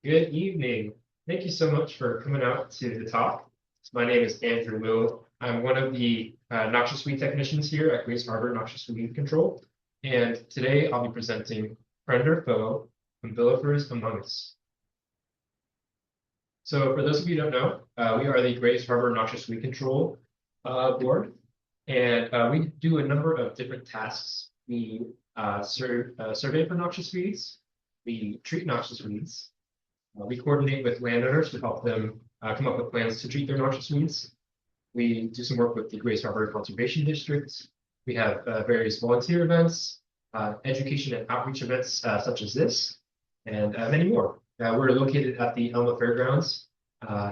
Good evening. Thank you so much for coming out to the talk. My name is Andrew Will. I'm one of the noxious weed technicians here at Grace Harbor Noxious Weed Control. And today I'll be presenting Friend or Foe, Umbellifers Among Us. So for those of you who don't know, we are the Grace Harbor Noxious Weed Control board. And we do a number of different tasks. We survey for noxious weeds. We treat noxious weeds. We coordinate with landowners to help them come up with plans to treat their noxious weeds. We do some work with the Grace Harbor Conservation District. We have various volunteer events, education and outreach events such as this, and many more. We're located at the Elma Fairgrounds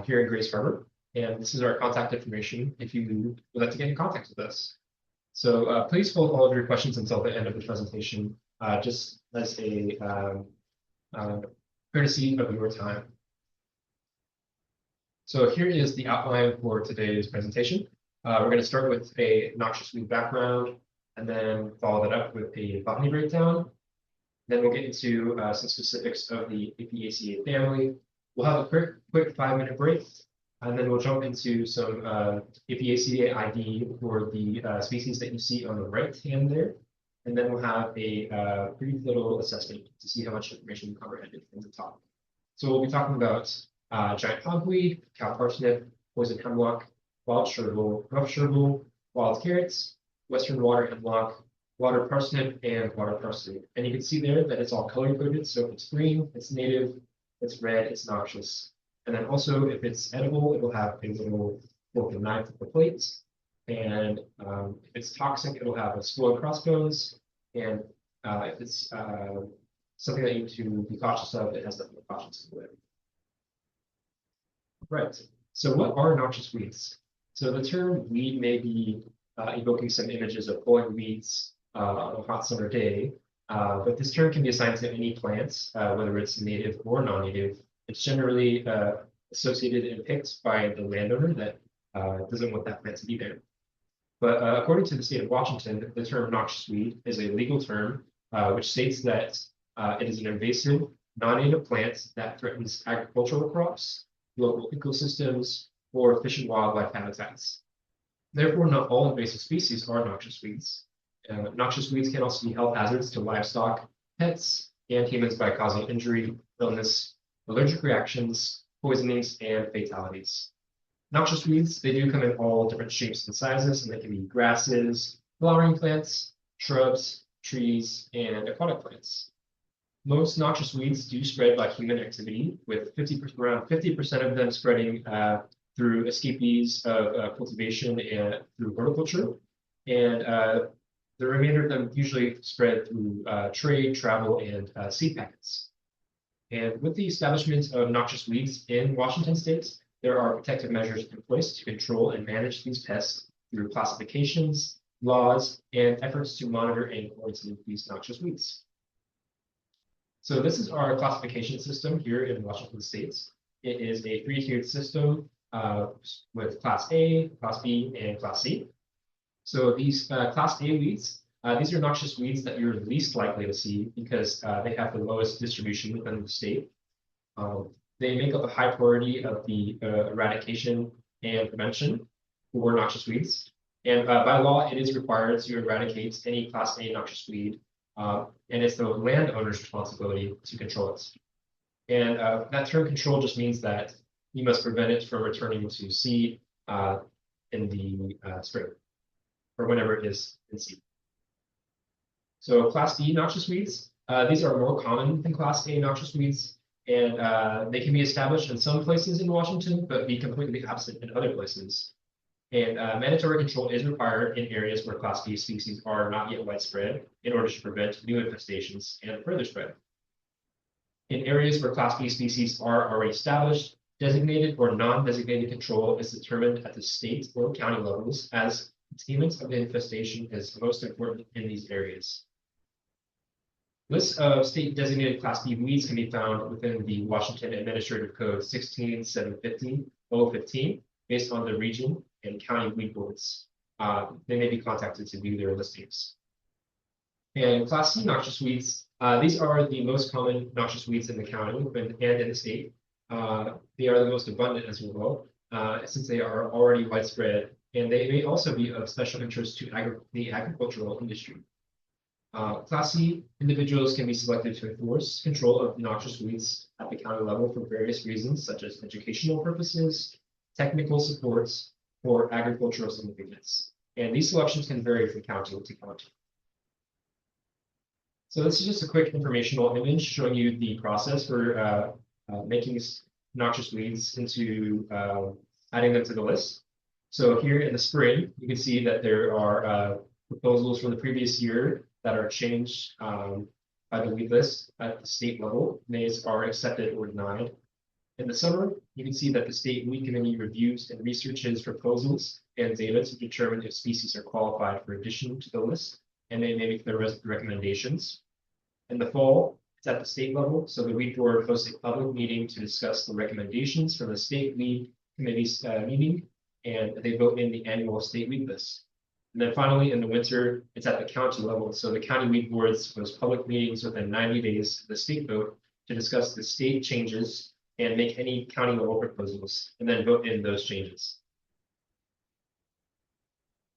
here in Grace Harbor, and this is our contact information if you would like to get in contact with us. So please hold all of your questions until the end of the presentation, just as a courtesy of your time. So here is the outline for today's presentation. We're going to start with a noxious weed background, and then follow that up with a botany breakdown. Then we'll get into some specifics of the Apiaceae family. We'll have a quick 5-minute break, and then we'll jump into some Apiaceae ID for the species that you see on the right hand there. And then we'll have a brief little assessment to see how much information we comprehended from the top. So we'll be talking about giant hogweed, cow parsnip, poison hemlock, wild chervil, rough chervil, wild carrots, western water hemlock, water parsnip, and water parsley. And you can see there that it's all color coded. So if it's green, it's native. If it's red, it's noxious. And then also, if it's edible, it will have a little fork and knife at the plate. And if it's toxic, it'll have a skull and crossbones. And if it's something that you need to be cautious of, it has that precautions to it. Right. So what are noxious weeds? So the term weed may be evoking some images of glowing weeds on a hot summer day, but this term can be assigned to any plants, whether it's native or non-native. It's generally associated and picked by the landowner that doesn't want that plant to be there. But according to the state of Washington, the term noxious weed is a legal term which states that it is an invasive, non-native plant that threatens agricultural crops, local ecosystems, or fish and wildlife habitats. Therefore, not all invasive species are noxious weeds. Noxious weeds can also be health hazards to livestock, pets, and humans by causing injury, illness, allergic reactions, poisonings, and fatalities. Noxious weeds, they do come in all different shapes and sizes, and they can be grasses, flowering plants, shrubs, trees, and aquatic plants. Most noxious weeds do spread by human activity, with around 50% of them spreading through escapees of cultivation and through horticulture. And the remainder of them usually spread through trade, travel, and seed packets. And with the establishment of noxious weeds in Washington state, there are protective measures in place to control and manage these pests through classifications, laws, and efforts to monitor and quarantine these noxious weeds. So this is our classification system here in Washington state. It is a 3-tiered system with Class A, Class B, and Class C. So these Class A weeds, these are noxious weeds that you're least likely to see because they have the lowest distribution within the state. They make up a high priority of the eradication and prevention for noxious weeds. And by law, it is required to eradicate any Class A noxious weed, and it's the landowner's responsibility to control it. And that term control just means that you must prevent it from returning to seed in the spring, or whenever it is in seed. So Class B noxious weeds, these are more common than Class A noxious weeds. And they can be established in some places in Washington, but be completely absent in other places. And mandatory control is required in areas where Class B species are not yet widespread in order to prevent new infestations and further spread. In areas where Class B species are already established, designated or non-designated control is determined at the state or county levels, as containment of the infestation is most important in these areas. Lists of state-designated Class B weeds can be found within the Washington Administrative Code 16750-015, based on the region and county weed boards. They may be contacted to view their listings. And Class C noxious weeds, These are the most common noxious weeds in the county and in the state. They are the most abundant as well, since they are already widespread, and they may also be of special interest to the agricultural industry. Class C individuals can be selected to enforce control of noxious weeds at the county level for various reasons, such as educational purposes, technical supports, or agricultural significance. And these selections can vary from county to county. So this is just a quick informational image showing you the process for making noxious weeds into adding them to the list. So here in the spring, you can see that there are proposals from the previous year that are changed by the weed list at the state level. These are accepted or denied. In the summer, you can see that the state weed committee reviews and researches proposals and data to determine if species are qualified for addition to the list, and they make their recommendations. In the fall, it's at the state level, so the weed board hosts a public meeting to discuss the recommendations from the state weed committee's meeting, and they vote in the annual state weed list. And then finally, in the winter, it's at the county level, so the county weed boards host public meetings within 90 days of the state vote to discuss the state changes and make any county level proposals, and then vote in those changes.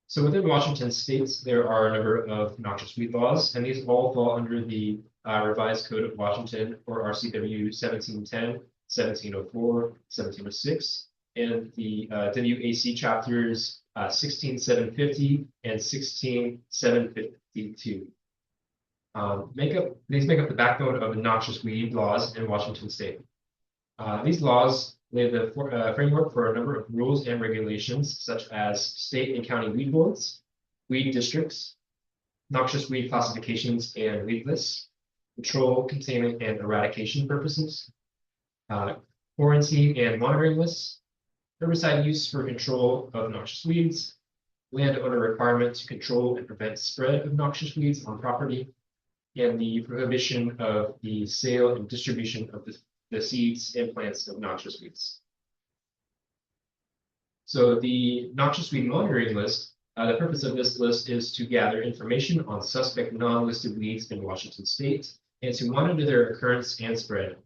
So within Washington state, there are a number of noxious weed laws, and these all fall under the Revised Code of Washington, or RCW 1710, 1704, 1706, and the WAC chapters 16750 and 16752. These make up the backbone of the noxious weed laws in Washington state. These laws lay the framework for a number of rules and regulations, such as state and county weed boards, weed districts, noxious weed classifications and weed lists, control, containment, and eradication purposes, quarantine and monitoring lists, herbicide use for control of noxious weeds, landowner requirement to control and prevent spread of noxious weeds on property, and the prohibition of the sale and distribution of the seeds and plants of noxious weeds. So the noxious weed monitoring list, the purpose of this list is to gather information on suspect non-listed weeds in Washington state and to monitor their occurrence and spread.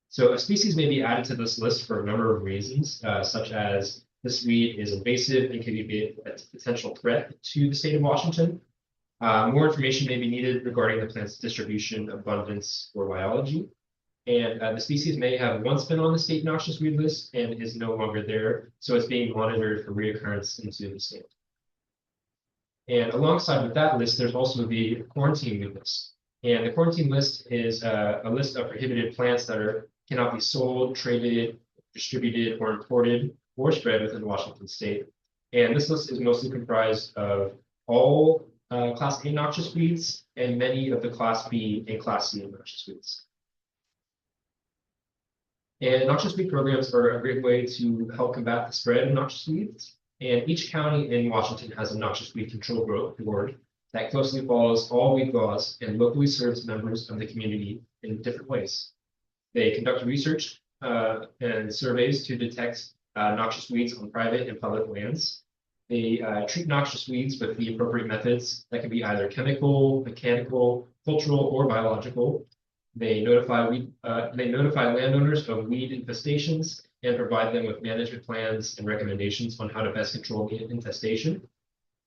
So a species may be added to this list for a number of reasons, such as this weed is invasive and can be a potential threat to the state of Washington. More information may be needed regarding the plant's distribution, abundance, or biology. And the species may have once been on the state noxious weed list and is no longer there, so it's being monitored for reoccurrence into the state. And alongside with that list, there's also the quarantine weed list. And the quarantine list is a list of prohibited plants that cannot be sold, traded, distributed, or imported, or spread within Washington state. And this list is mostly comprised of all Class A noxious weeds and many of the Class B and Class C noxious weeds. And noxious weed programs are a great way to help combat the spread of noxious weeds. And each county in Washington has a noxious weed control board that closely follows all weed laws and locally serves members of the community in different ways. They conduct research and surveys to detect noxious weeds on private and public lands. They treat noxious weeds with the appropriate methods that can be either chemical, mechanical, cultural, or biological. They notify landowners of weed infestations and provide them with management plans and recommendations on how to best control the infestation.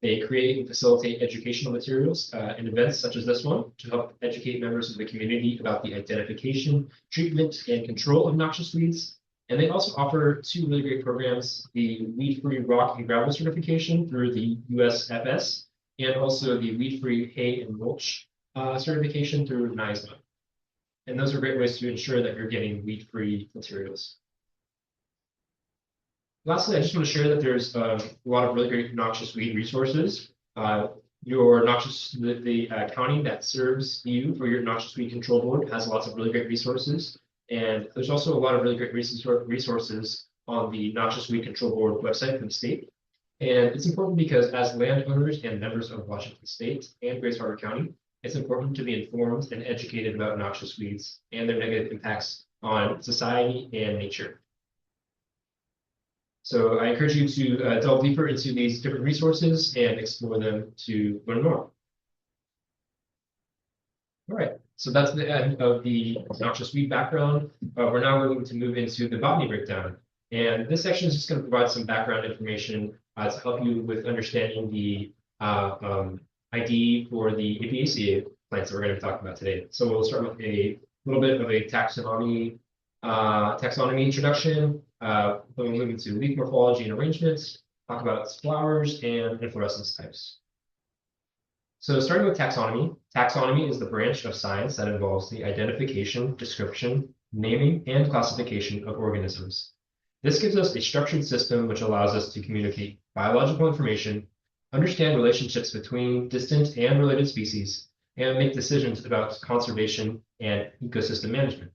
They create and facilitate educational materials and events such as this one to help educate members of the community about the identification, treatment, and control of noxious weeds. And they also offer two really great programs, the Weed-Free Rock and Gravel certification through the USFS, and also the Weed-Free Hay and Mulch certification through NYSMA. And those are great ways to ensure that you're getting weed-free materials. Lastly, I just want to share that there's a lot of really great noxious weed resources. The county that serves you for your noxious weed control board has lots of really great resources. And there's also a lot of really great resources on the Noxious Weed Control Board website from the state. And it's important because as landowners and members of Washington state and Grace Harbor County, it's important to be informed and educated about noxious weeds and their negative impacts on society and nature. So I encourage you to delve deeper into these different resources and explore them to learn more. All right, So that's the end of the noxious weed background. We're now going to move into the botany breakdown. And this section is just going to provide some background information to help you with understanding the ID for the Apiaceae plants that we're going to be talking about today. So we'll start with a little bit of a taxonomy introduction. Then we'll move into leaf morphology and arrangements, talk about flowers and inflorescence types. So starting with taxonomy, taxonomy is the branch of science that involves the identification, description, naming, and classification of organisms. This gives us a structured system which allows us to communicate biological information, understand relationships between distant and related species, and make decisions about conservation and ecosystem management.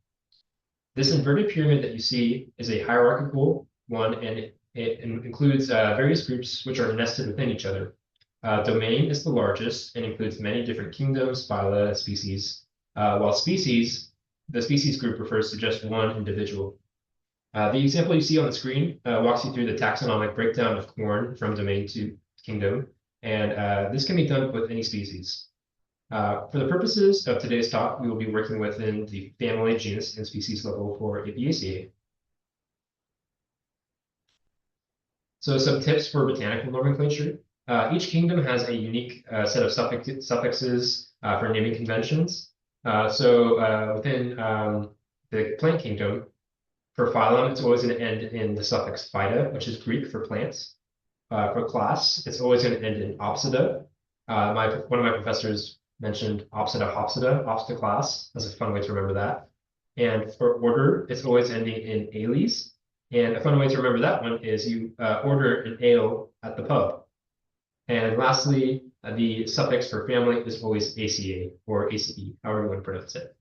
This inverted pyramid that you see is a hierarchical one, and it includes various groups which are nested within each other. Domain is the largest and includes many different kingdoms, phyla, and species, while the species group refers to just one individual. The example you see on the screen walks you through the taxonomic breakdown of corn from domain to kingdom, and this can be done with any species. For the purposes of today's talk, we will be working within the family, genus, and species level for Apiaceae. So some tips for botanical nomenclature. Each kingdom has a unique set of suffixes for naming conventions. Within the plant kingdom, for phylum, it's always going to end in the suffix phyta, which is Greek for plants. For class, it's always going to end in opsida. One of my professors mentioned opsida class. That's a fun way to remember that. And for order, it's always ending in ales. And a fun way to remember that one is you order an ale at the pub. And lastly, the suffix for family is always ACA or ACE, however you want to pronounce it.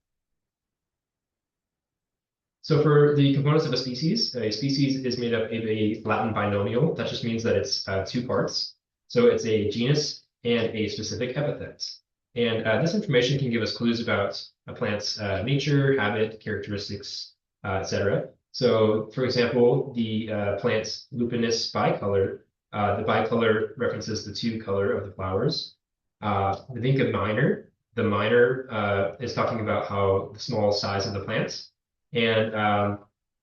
So for the components of a species is made up of a Latin binomial. That just means that it's two parts. So it's a genus and a specific epithet. And this information can give us clues about a plant's nature, habit, characteristics, etc. So for example, the plant's lupinus bicolor, the bicolor references the two color of the flowers. The vinca minor, the minor is talking about how the small size of the plants. And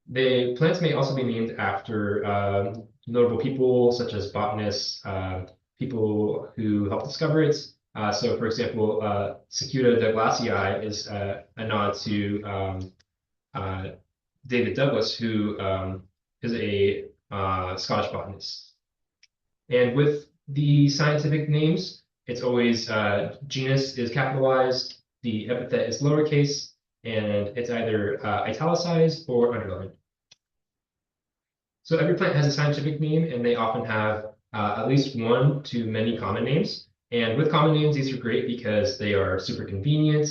the plants may also be named after notable people such as botanists, people who helped discover it. So for example, Cicuta douglasii is a nod to David Douglas, who is a Scottish botanist. And with the scientific names, it's always genus is capitalized, the epithet is lowercase, and it's either italicized or underlined. So every plant has a scientific name, and they often have at least one to many common names. And with common names, these are great because they are super convenient,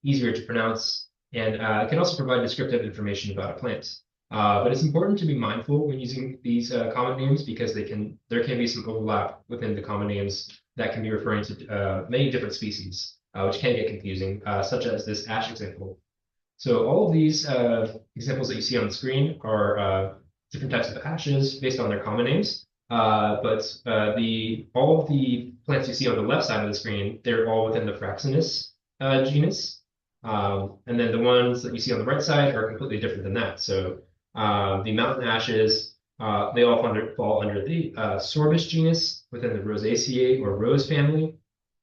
easier to pronounce, and can also provide descriptive information about a plant. But it's important to be mindful when using these common names because there can be some overlap within the common names that can be referring to many different species, which can get confusing, such as this ash example. So all of these examples that you see on the screen are different types of ashes based on their common names. But all of the plants you see on the left side of the screen, they're all within the Fraxinus genus. And then the ones that you see on the right side are completely different than that. So the mountain ashes, they all fall under the Sorbus genus within the Rosaceae or rose family.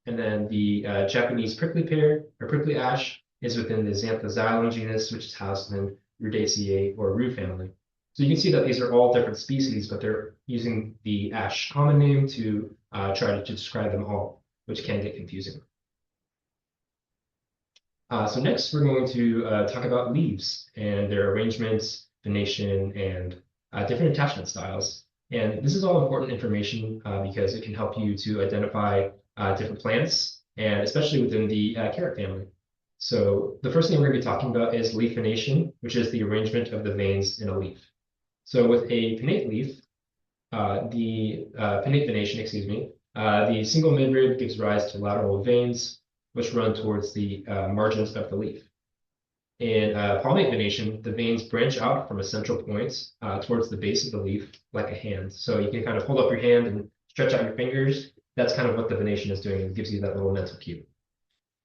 And then the Japanese prickly pear or prickly ash is within the Xanthoxylum genus, which is housed in Rudaceae or rue family. So you can see that these are all different species, but they're using the ash common name to try to describe them all, which can get confusing. So next, we're going to talk about leaves and their arrangements, venation, and different attachment styles. And this is all important information because it can help you to identify different plants, and especially within the carrot family. So the first thing we're going to be talking about is leaf venation, which is the arrangement of the veins in a leaf. So with a pinnate leaf, the pinnate venation, the single midrib gives rise to lateral veins, which run towards the margins of the leaf. In palmate venation, the veins branch out from a central point towards the base of the leaf like a hand. So you can kind of hold up your hand and stretch out your fingers. That's kind of what the venation is doing. It gives you that little mental cue.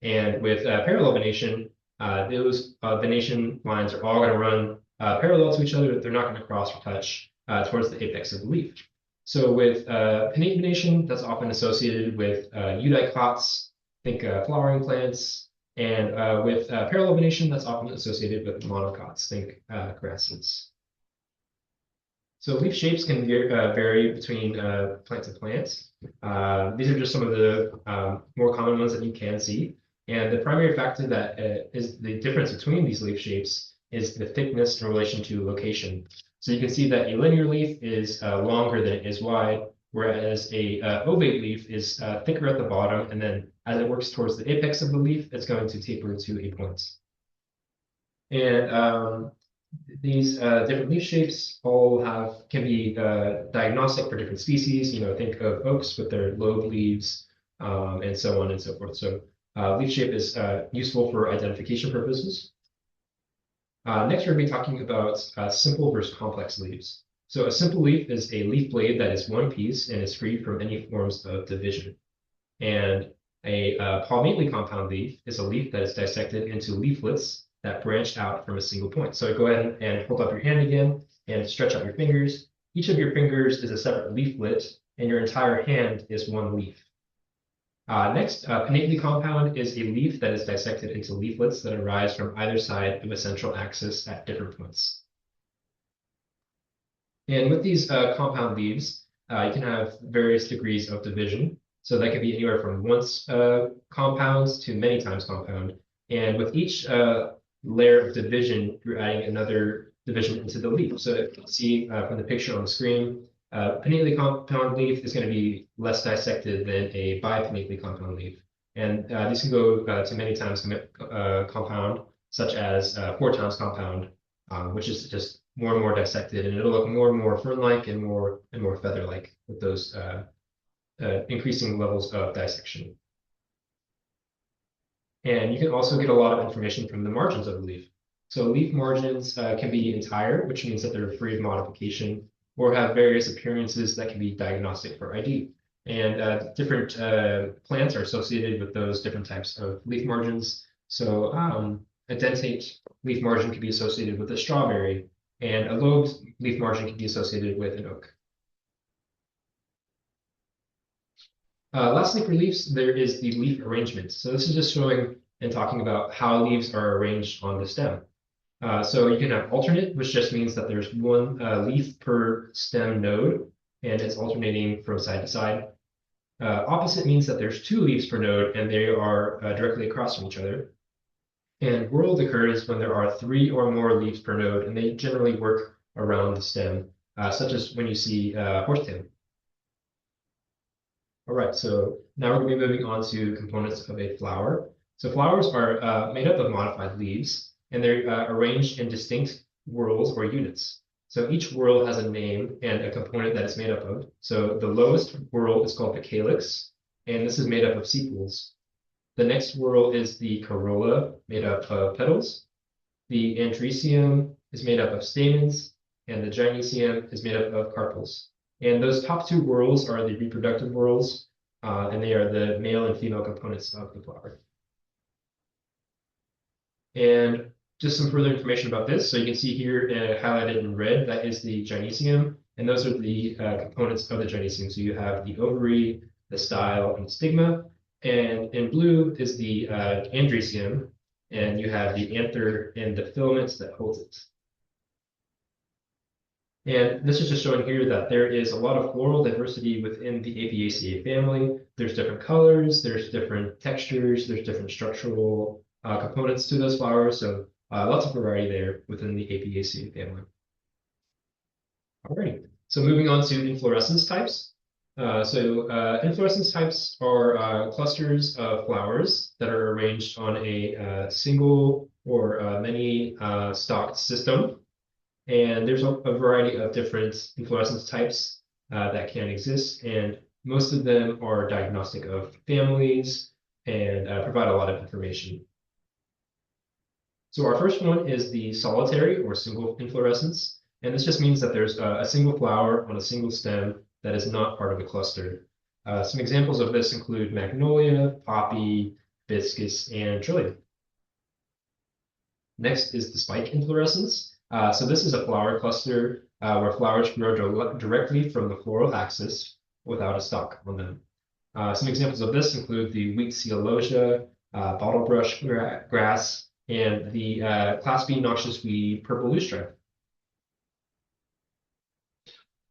And with parallel venation, those venation lines are all going to run parallel to each other. They're not going to cross or touch towards the apex of the leaf. So with pinnate venation, that's often associated with eudicots, think flowering plants, and with parallel venation, that's often associated with monocots, think grasses. So leaf shapes can vary between plant to plant. These are just some of the more common ones that you can see. And the primary factor that is the difference between these leaf shapes is the thickness in relation to location. So you can see that a linear leaf is longer than it is wide, whereas a ovate leaf is thicker at the bottom, and then as it works towards the apex of the leaf, it's going to taper to a point. And these different leaf shapes all can be diagnostic for different species. Think of oaks with their lobe leaves, and so on and so forth. So leaf shape is useful for identification purposes. Next, we're going to be talking about simple versus complex leaves. So a simple leaf is a leaf blade that is one piece and is free from any forms of division. And a palmately compound leaf is a leaf that is dissected into leaflets that branch out from a single point. So go ahead and hold up your hand again and stretch out your fingers. Each of your fingers is a separate leaflet, and your entire hand is one leaf. Next, pinnately compound is a leaf that is dissected into leaflets that arise from either side of a central axis at different points. And with these compound leaves, you can have various degrees of division. So that can be anywhere from once compounds to many times compound. And with each layer of division, you're adding another division into the leaf. So if you can see from the picture on the screen, pinnately compound leaf is going to be less dissected than a bipinnately compound leaf. And these can go to many times compound, such as 4 times compound, which is just more and more dissected, and it'll look more and more fern-like and more feather-like with those increasing levels of dissection. And you can also get a lot of information from the margins of the leaf. So leaf margins can be entire, which means that they're free of modification, or have various appearances that can be diagnostic for ID. And different plants are associated with those different types of leaf margins. So a dentate leaf margin can be associated with a strawberry, and a lobed leaf margin can be associated with an oak. Lastly, for leaves, there is the leaf arrangement. So this is just showing and talking about how leaves are arranged on the stem. So you can have alternate, which just means that there's one leaf per stem node, and it's alternating from side to side. Opposite means that there's 2 leaves per node, and they are directly across from each other. And whorled occurs when there are 3 or more leaves per node, and they generally work around the stem, such as when you see horsetail. All right, so now we're going to be moving on to components of a flower. So flowers are made up of modified leaves, and they're arranged in distinct whorls or units. So each whorl has a name and a component that it's made up of. So the lowest whorl is called the calyx, and this is made up of sepals. The next whorl is the corolla, made up of petals. The andrecium is made up of stamens, and the gynecium is made up of carpels. And those top 2 whorls are the reproductive whorls, and they are the male and female components of the flower. And just some further information about this. So you can see here highlighted in red, that is the gynecium, and those are the components of the gynecium. So you have the ovary, the style, and the stigma. And in blue is the andrecium, and you have the anther and the filaments that hold it. And this is just showing here that there is a lot of floral diversity within the Apiaceae family. There's different colors, there's different textures, there's different structural components to those flowers. So lots of variety there within the Apiaceae family. All right, so moving on to inflorescence types. Inflorescence types are clusters of flowers that are arranged on a single or many stalked system. And there's a variety of different inflorescence types that can exist, and most of them are diagnostic of families and provide a lot of information. So our first one is the solitary or single inflorescence, and this just means that there's a single flower on a single stem that is not part of a cluster. Some examples of this include magnolia, poppy, hibiscus, and trillium. Next is the spike inflorescence. So this is a flower cluster where flowers grow directly from the floral axis without a stalk on them. Some examples of this include the wheat celosia, bottlebrush grass, and the Class B noxious weed purple loosestrife.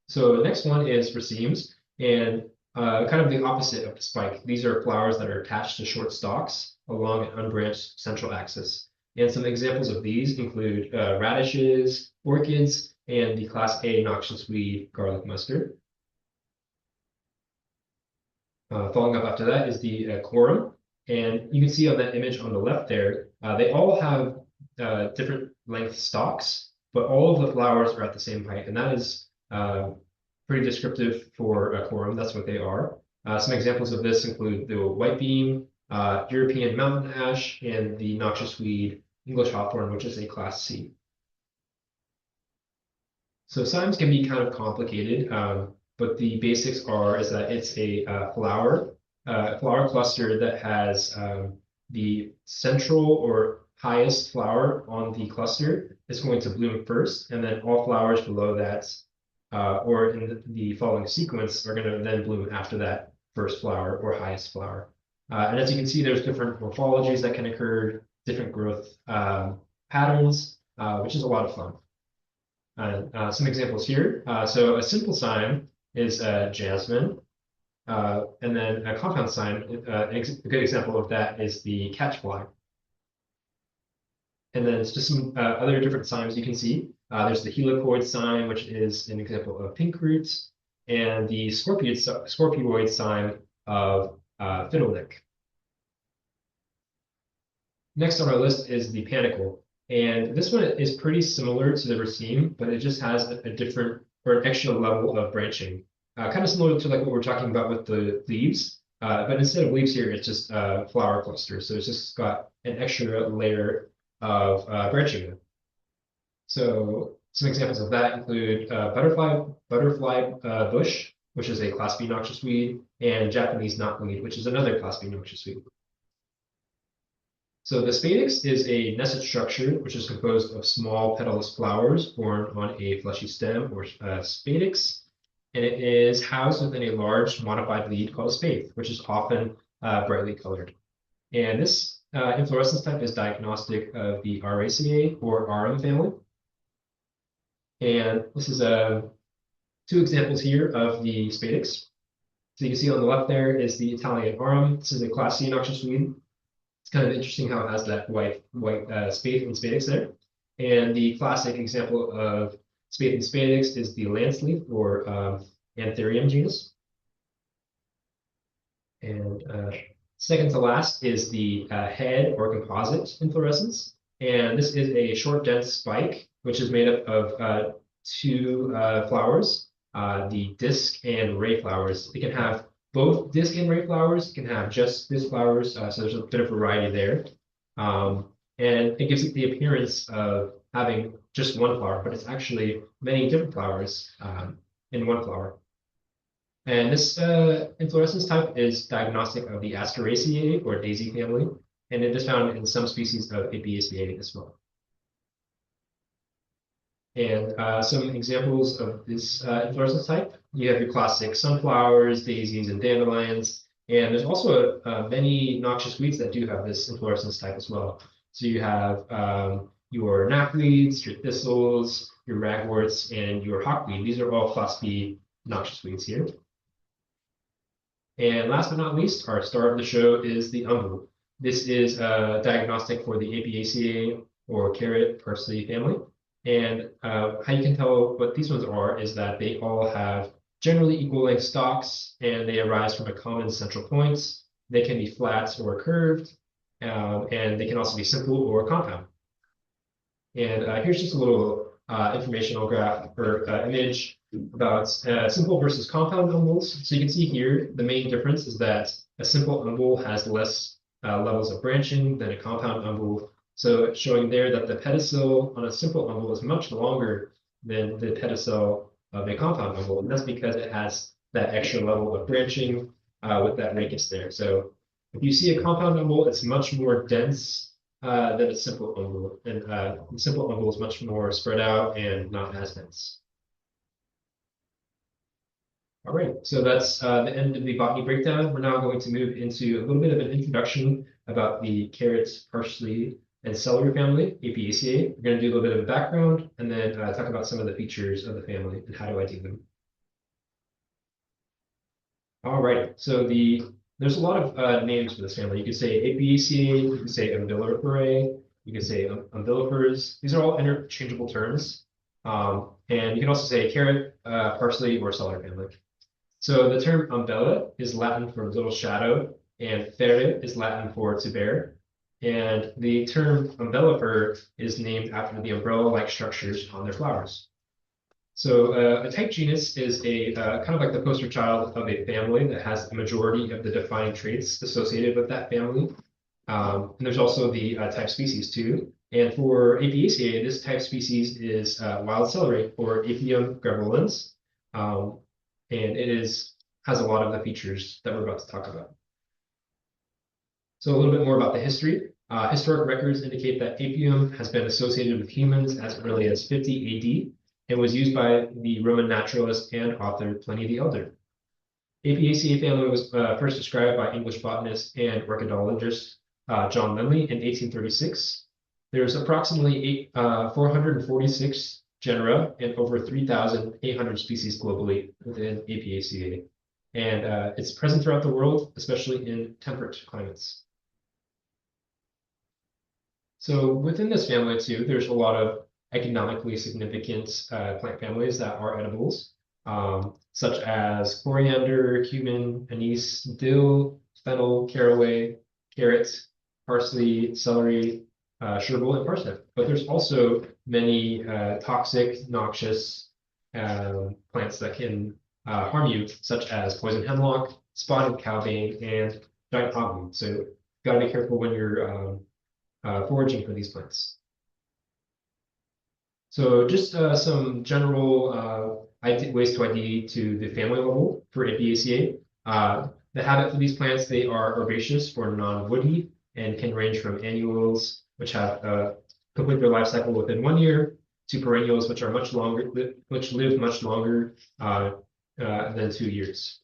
So the next one is racemes, and kind of the opposite of the spike. These are flowers that are attached to short stalks along an unbranched central axis. And some examples of these include radishes, orchids, and the Class A noxious weed garlic mustard. Following up after that is the corum. And you can see on that image on the left there, they all have different length stalks, but all of the flowers are at the same height. And that is pretty descriptive for a corum. That's what they are. Some examples of this include the white beam, European mountain ash, and the noxious weed English hawthorn, which is a Class C. So cymes can be kind of complicated, but the basics is that it's a flower cluster that has the central or highest flower on the cluster is going to bloom first, and then all flowers below that or in the following sequence are going to then bloom after that first flower or highest flower. And as you can see, there's different morphologies that can occur, different growth patterns, which is a lot of fun. Some examples here. So a simple cyme is jasmine, and then a compound cyme, a good example of that is the catchfly. And then it's just some other different cymes you can see. There's the helicoid cyme, which is an example of pink roots, and the scorpioid cyme of fiddleneck. Next on our list is the panicle. And this one is pretty similar to the raceme, but it just has a different or an extra level of branching. Kind of similar to like what we're talking about with the leaves, but instead of leaves here, it's just flower cluster. So it's just got an extra layer of branching. So some examples of that include butterfly bush, which is a Class B noxious weed, and Japanese knotweed, which is another Class B noxious weed. So the spadix is a nested structure which is composed of small petalless flowers borne on a fleshy stem or spadix, and it is housed within a large modified lead called a spathe, which is often brightly colored. And this inflorescence type is diagnostic of the Araceae or Arum family. And this is two examples here of the spadix. So you can see on the left there is the Italian Arum. This is a Class C noxious weed. It's kind of interesting how it has that white spathe and spadix there. And the classic example of spathe and spadix is the lanceleaf or Anthurium genus. And second to last is the head or composite inflorescence. And this is a short, dense spike, which is made up of two flowers, the disc and ray flowers. It can have both disc and ray flowers. It can have just disc flowers, so there's a bit of variety there. And it gives it the appearance of having just one flower, but it's actually many different flowers in one flower. And this inflorescence type is diagnostic of the Asteraceae or daisy family, and it is found in some species of Apiaceae as well. And some examples of this inflorescence type, you have your classic sunflowers, daisies, and dandelions. And there's also many noxious weeds that do have this inflorescence type as well. So you have your knapweeds, your thistles, your ragworts, and your hawkweed. These are all Class B noxious weeds here. And last but not least, our star of the show is the umbel. This is diagnostic for the Apiaceae or carrot parsley family. And how you can tell what these ones are is that they all have generally equal length stalks, and they arise from a common central point. They can be flat or curved, and they can also be simple or compound. And here's just a little informational graph or image about simple versus compound umbels. So you can see here, the main difference is that a simple umbel has less levels of branching than a compound umbel. So it's showing there that the pedicel on a simple umbel is much longer than the pedicel of a compound umbel, and that's because it has that extra level of branching with that rachis there. So if you see a compound umbel, it's much more dense than a simple umbel. And the simple umbel is much more spread out and not as dense. All right, so that's the end of the botany breakdown. We're now going to move into a little bit of an introduction about the carrots, parsley, and celery family, Apiaceae. We're going to do a little bit of a background and then talk about some of the features of the family and how do I do them. All right, so there's a lot of names for this family. You could say Apiaceae, you could say Umbelliferae, you could say Umbellifers. These are all interchangeable terms. And you can also say carrot, parsley, or celery family. So the term umbella is Latin for little shadow, and fere is Latin for to bear. And the term umbellifer is named after the umbrella-like structures on their flowers. So a type genus is a kind of like the poster child of a family that has the majority of the defining traits associated with that family. And there's also the type species too. And for Apiaceae, this type species is wild celery, or Apium graveolens. And has a lot of the features that we're about to talk about. So a little bit more about the history. Historic records indicate that apium has been associated with humans as early as 50 AD and was used by the Roman naturalist and author Pliny the Elder. Apiaceae family was first described by English botanist and orchidologist John Linley in 1836. There's approximately 446 genera and over 3,800 species globally within Apiaceae. And it's present throughout the world, especially in temperate climates. So within this family too, there's a lot of economically significant plant families that are edibles, such as coriander, cumin, anise, dill, fennel, caraway, carrot, parsley, celery, chervil, and parsnip. But there's also many toxic, noxious plants that can harm you, such as poison hemlock, spotted cowbane, and giant hogweed. So you got to be careful when you're foraging for these plants. So just some general ways to ID to the family level for Apiaceae. The habit for these plants, they are herbaceous or non-woody and can range from annuals, which have complete their life cycle within 1 year, to perennials, which are much longer, which live much longer than 2 years.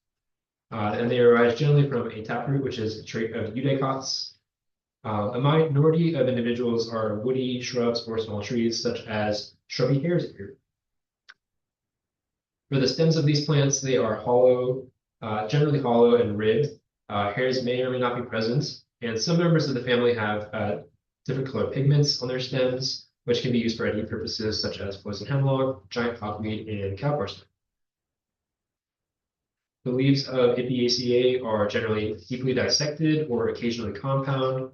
And they arise generally from a taproot, which is a trait of eudicots. A minority of individuals are woody shrubs or small trees, such as shrubby hares here. For the stems of these plants, they are hollow, generally hollow and ribbed. Hairs may or may not be present, and some members of the family have different colored pigments on their stems, which can be used for any purposes, such as poison hemlock, giant hogweed, and cow parsnip. The leaves of Apiaceae are generally deeply dissected or occasionally compound.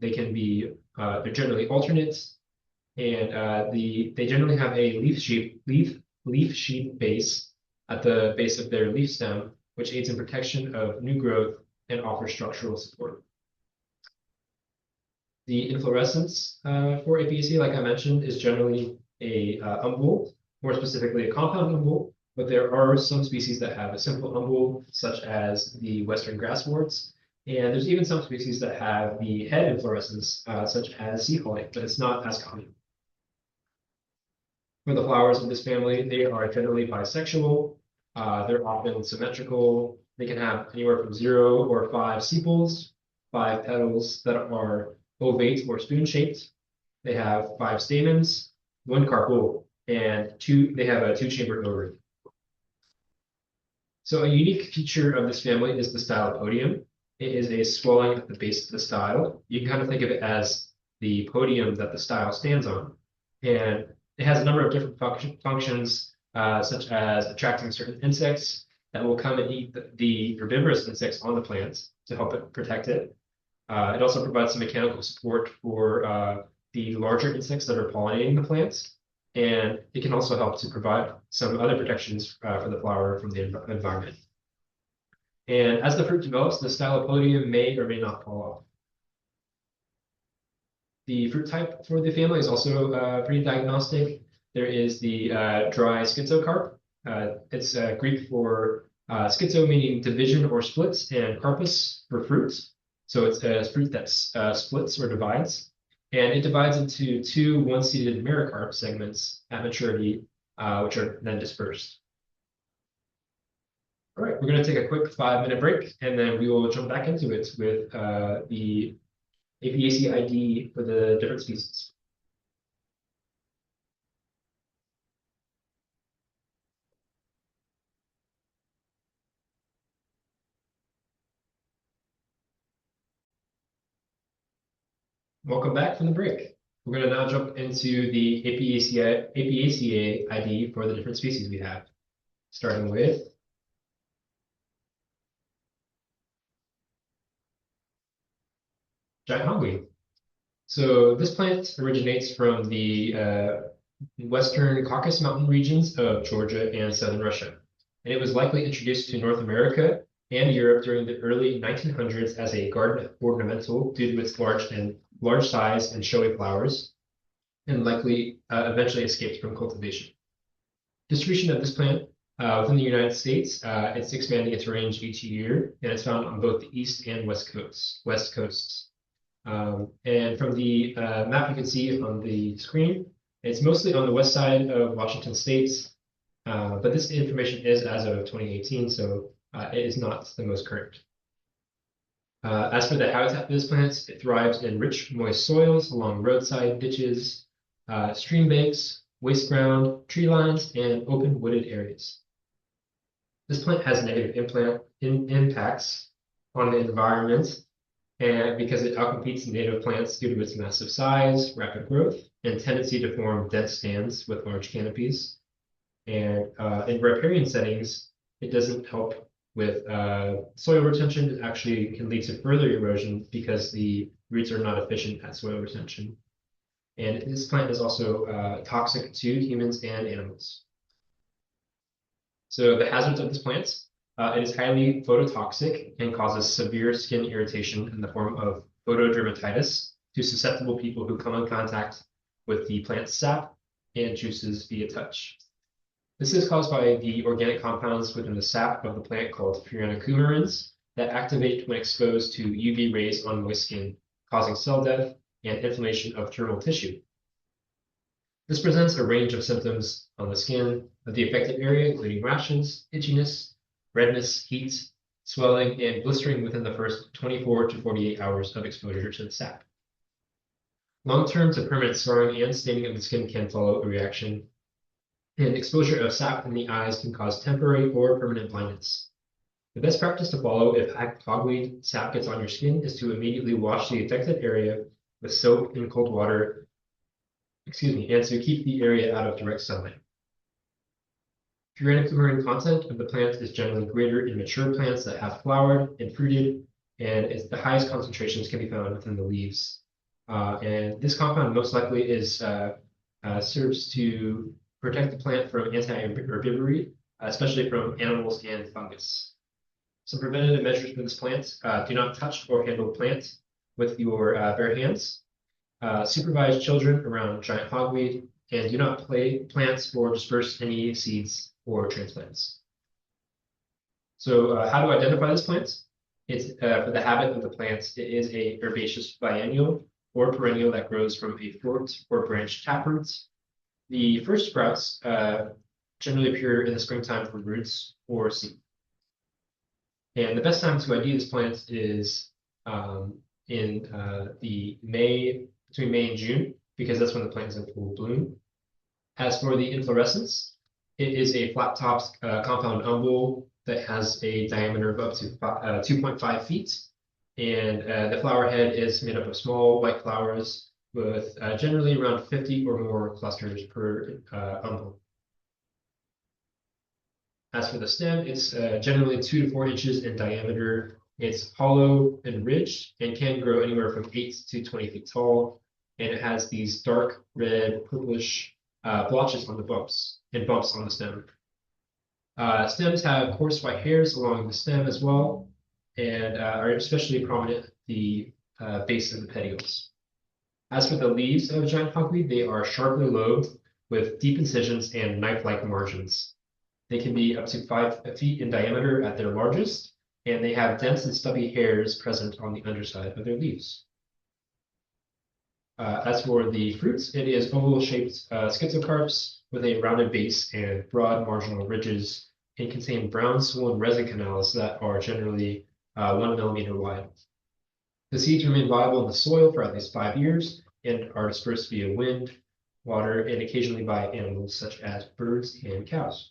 They can be, they're generally alternate, and they generally have a leaf-sheath base at the base of their leaf stem, which aids in protection of new growth and offers structural support. The inflorescence for Apiaceae, like I mentioned, is generally a umbel, more specifically a compound umbel, but there are some species that have a simple umbel, such as the western grassworts. And there's even some species that have the head inflorescence, such as sea holly, but it's not as common. For the flowers of this family, they are generally bisexual. They're often symmetrical. They can have anywhere from 0 or 5 sepals, 5 petals that are ovate or spoon-shaped. They have 5 stamens, 1 carpel, and they have a 2-chambered ovary. So a unique feature of this family is the stylopodium. It is a swelling at the base of the style. You can kind of think of it as the podium that the style stands on. And it has a number of different functions, such as attracting certain insects that will come and eat the herbivorous insects on the plants to help it protect it. It also provides some mechanical support for the larger insects that are pollinating the plants. And it can also help to provide some other protections for the flower from the environment. And as the fruit develops, the stylopodium may or may not fall off. The fruit type for the family is also pretty diagnostic. There is the dry schizocarp. It's Greek for schizo meaning division or splits, and carpus for fruit. So it's a fruit that splits or divides, and it divides into two one-seeded merocarp segments at maturity, which are then dispersed. All right, we're going to take a quick 5-minute break, and then we will jump back into it with the APAC ID for the different species. Welcome back from the break. We're going to now jump into the APACA ID for the different species we have, starting with giant hogweed. So this plant originates from the western Caucasus Mountain regions of Georgia and southern Russia, and it was likely introduced to North America and Europe during the early 1900s as a garden ornamental due to its large size and showy flowers, and likely eventually escaped from cultivation. Distribution of this plant within the United States, it's expanding its range each year, and it's found on both the east and west coasts. And from the map you can see on the screen, it's mostly on the west side of Washington State, but this information is as of 2018, so it is not the most current. As for the habitat for this plant, it thrives in rich, moist soils along roadside ditches, stream banks, waste ground, tree lines, and open wooded areas. This plant has negative impacts on the environment, and because it outcompetes native plants due to its massive size, rapid growth, and tendency to form dense stands with large canopies. And in riparian settings, it doesn't help with soil retention. It actually can lead to further erosion because the roots are not efficient at soil retention. And this plant is also toxic to humans and animals. So the hazards of this plant, it is highly phototoxic and causes severe skin irritation in the form of photodermatitis to susceptible people who come in contact with the plant's sap and juices via touch. This is caused by the organic compounds within the sap of the plant called furanocoumarins that activate when exposed to UV rays on moist skin, causing cell death and inflammation of dermal tissue. This presents a range of symptoms on the skin of the affected area, including rashes, itchiness, redness, heat, swelling, and blistering within the first 24 to 48 hours of exposure to the sap. Long-term to permanent scarring and staining of the skin can follow a reaction, and exposure of sap in the eyes can cause temporary or permanent blindness. The best practice to follow if hogweed sap gets on your skin is to immediately wash the affected area with soap and cold water, and to keep the area out of direct sunlight. Furanocoumarin content of the plant is generally greater in mature plants that have flowered and fruited, and the highest concentrations can be found within the leaves. And this compound most likely serves to protect the plant from anti-herbivory, especially from animals and fungus. Some preventative measures for this plant: do not touch or handle the plant with your bare hands. Supervise children around giant hogweed, and do not plant or disperse any seeds or transplants. So how to identify this plant? It's for the habit of the plant, it is a herbaceous biennial or perennial that grows from a forked or branched taproot. The first sprouts generally appear in the springtime from roots or seed. And the best time to ID this plant is between May and June, because that's when the plant is in full bloom. As for the inflorescence, it is a flat-topped compound umbel that has a diameter of up to 2.5 feet, and the flower head is made up of small white flowers with generally around 50 or more clusters per umbel. As for the stem, it's generally 2 to 4 inches in diameter. It's hollow and ridged and can grow anywhere from 8 to 20 feet tall, and it has these dark red, purplish blotches on the bumps on the stem. Stems have coarse white hairs along the stem as well, and are especially prominent at the base of the petioles. As for the leaves of giant hogweed, they are sharply lobed with deep incisions and knife-like margins. They can be up to 5 feet in diameter at their largest, and they have dense and stubby hairs present on the underside of their leaves. As for the fruits, it is oval-shaped schizocarps with a rounded base and broad marginal ridges, and contain brown swollen resin canals that are generally 1 millimeter wide. The seeds remain viable in the soil for at least 5 years and are dispersed via wind, water, and occasionally by animals such as birds and cows.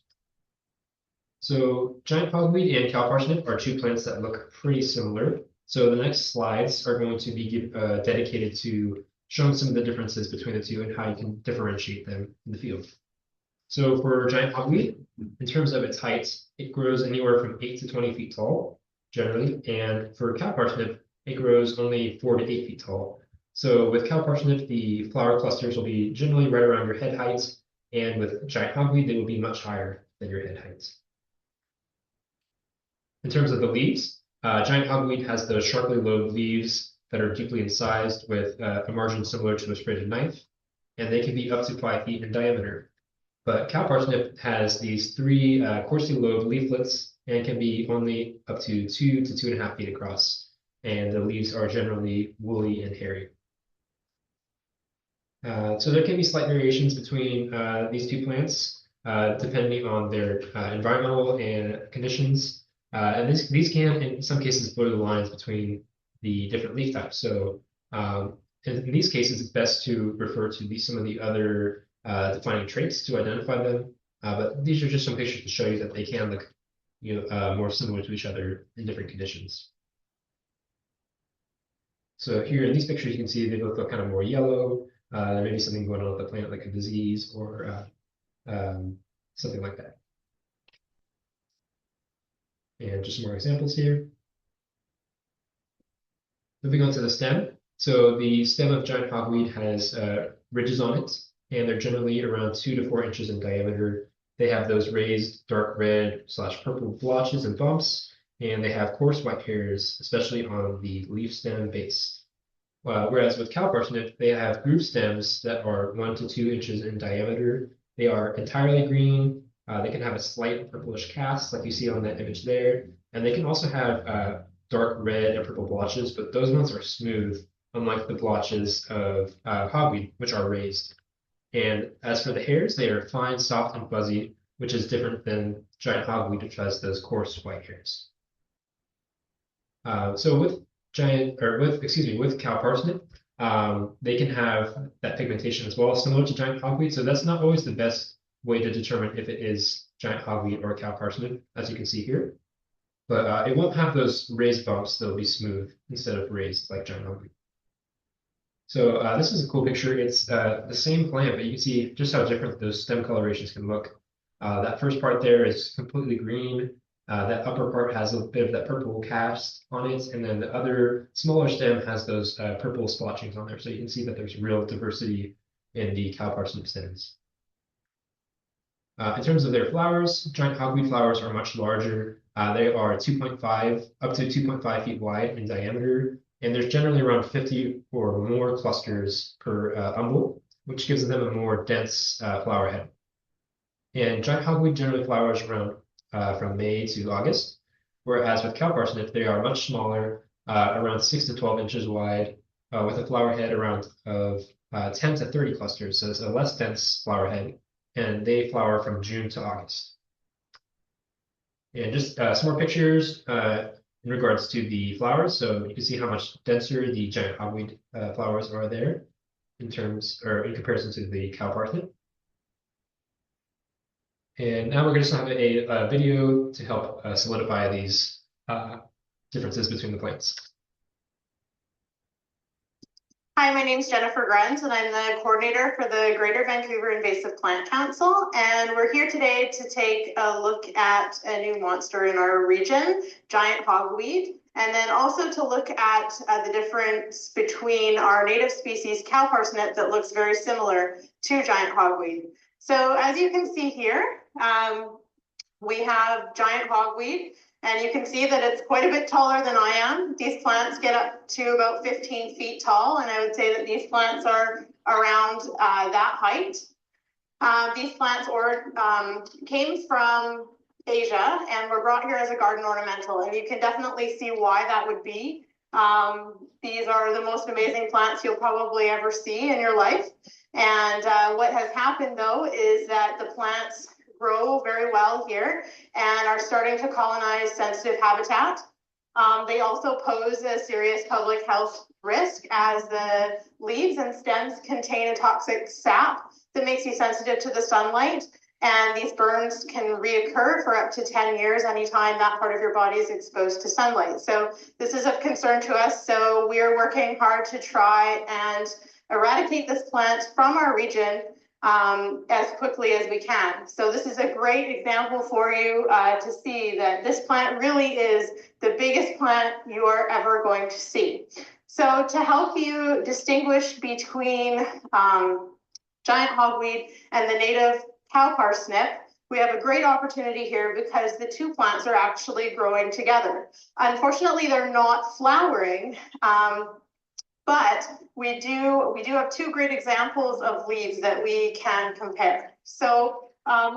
So giant hogweed and cow parsnip are two plants that look pretty similar. So the next slides are going to be dedicated to showing some of the differences between the two and how you can differentiate them in the field. So for giant hogweed, in terms of its height, it grows anywhere from 8 to 20 feet tall, generally, and for cow parsnip, it grows only 4 to 8 feet tall. So with cow parsnip, the flower clusters will be generally right around your head height, and with giant hogweed, they will be much higher than your head height. In terms of the leaves, giant hogweed has those sharply lobed leaves that are deeply incised with a margin similar to a serrated knife, and they can be up to 5 feet in diameter. But cow parsnip has these 3 coarsely lobed leaflets and can be only up to 2 to 2.5 feet across, and the leaves are generally woolly and hairy. So there can be slight variations between these two plants, depending on their environmental and conditions. And these can, in some cases, blur the lines between the different leaf types. So in these cases, it's best to refer to some of the other defining traits to identify them. But these are just some pictures to show you that they can look more similar to each other in different conditions. So here in these pictures, you can see they both look kind of more yellow. There may be something going on with the plant, like a disease or something like that. And just some more examples here. Moving on to the stem. So the stem of giant hogweed has ridges on it, and they're generally around 2 to 4 inches in diameter. They have those raised dark red / purple blotches and bumps, and they have coarse white hairs, especially on the leaf stem base. Whereas with cow parsnip, they have groove stems that are 1 to 2 inches in diameter. They are entirely green. They can have a slight purplish cast, like you see on that image there. And they can also have dark red and purple blotches, but those ones are smooth, unlike the blotches of hogweed, which are raised. And as for the hairs, they are fine, soft, and fuzzy, which is different than giant hogweed, which has those coarse white hairs. So with cow parsnip, they can have that pigmentation as well, similar to giant hogweed. So that's not always the best way to determine if it is giant hogweed or cow parsnip, as you can see here. But it won't have those raised bumps. They'll be smooth instead of raised like giant hogweed. So this is a cool picture. It's the same plant, but you can see just how different those stem colorations can look. That first part there is completely green. That upper part has a bit of that purple cast on it, and then the other smaller stem has those purple splotchings on there. So you can see that there's real diversity in the cow parsnip stems. In terms of their flowers, giant hogweed flowers are much larger. They are up to 2.5 feet wide in diameter, and there's generally around 50 or more clusters per umbel, which gives them a more dense flower head. And giant hogweed generally flowers around from May to August, whereas with cow parsnip, they are much smaller, around 6 to 12 inches wide, with a flower head around of 10 to 30 clusters, so it's a less dense flower head, and they flower from June to August. And just some more pictures in regards to the flowers, so you can see how much denser the giant hogweed flowers are there in comparison to the cow parsnip. And now we're going to have a video to help solidify these differences between the plants. Hi, my name is Jennifer Gruns, and I'm the coordinator for the Greater Vancouver Invasive Plant Council. And we're here today to take a look at a new monster in our region, giant hogweed, and then also to look at the difference between our native species cow parsnip that looks very similar to giant hogweed. So as you can see here, we have giant hogweed, and you can see that it's quite a bit taller than I am. These plants get up to about 15 feet tall, and I would say that these plants are around that height. These plants came from Asia and were brought here as a garden ornamental. And you can definitely see why that would be. These are the most amazing plants you'll probably ever see in your life. And what has happened though is that the plants grow very well here and are starting to colonize sensitive habitat. They also pose a serious public health risk as the leaves and stems contain a toxic sap that makes you sensitive to the sunlight. And these burns can reoccur for up to 10 years anytime that part of your body is exposed to sunlight. So this is of concern to us. So we are working hard to try and eradicate this plant from our region as quickly as we can. So this is a great example for you to see that this plant really is the biggest plant you are ever going to see. So to help you distinguish between giant hogweed and the native cow parsnip, we have a great opportunity here because the two plants are actually growing together. Unfortunately, they're not flowering, but we do have two great examples of leaves that we can compare. So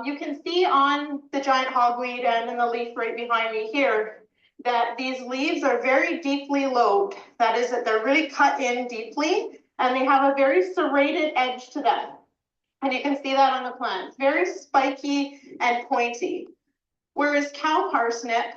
you can see on the giant hogweed and in the leaf right behind me here that these leaves are very deeply lobed. That is, that they're really cut in deeply and they have a very serrated edge to them. And you can see that on the plant. It's very spiky and pointy. Whereas cow parsnip,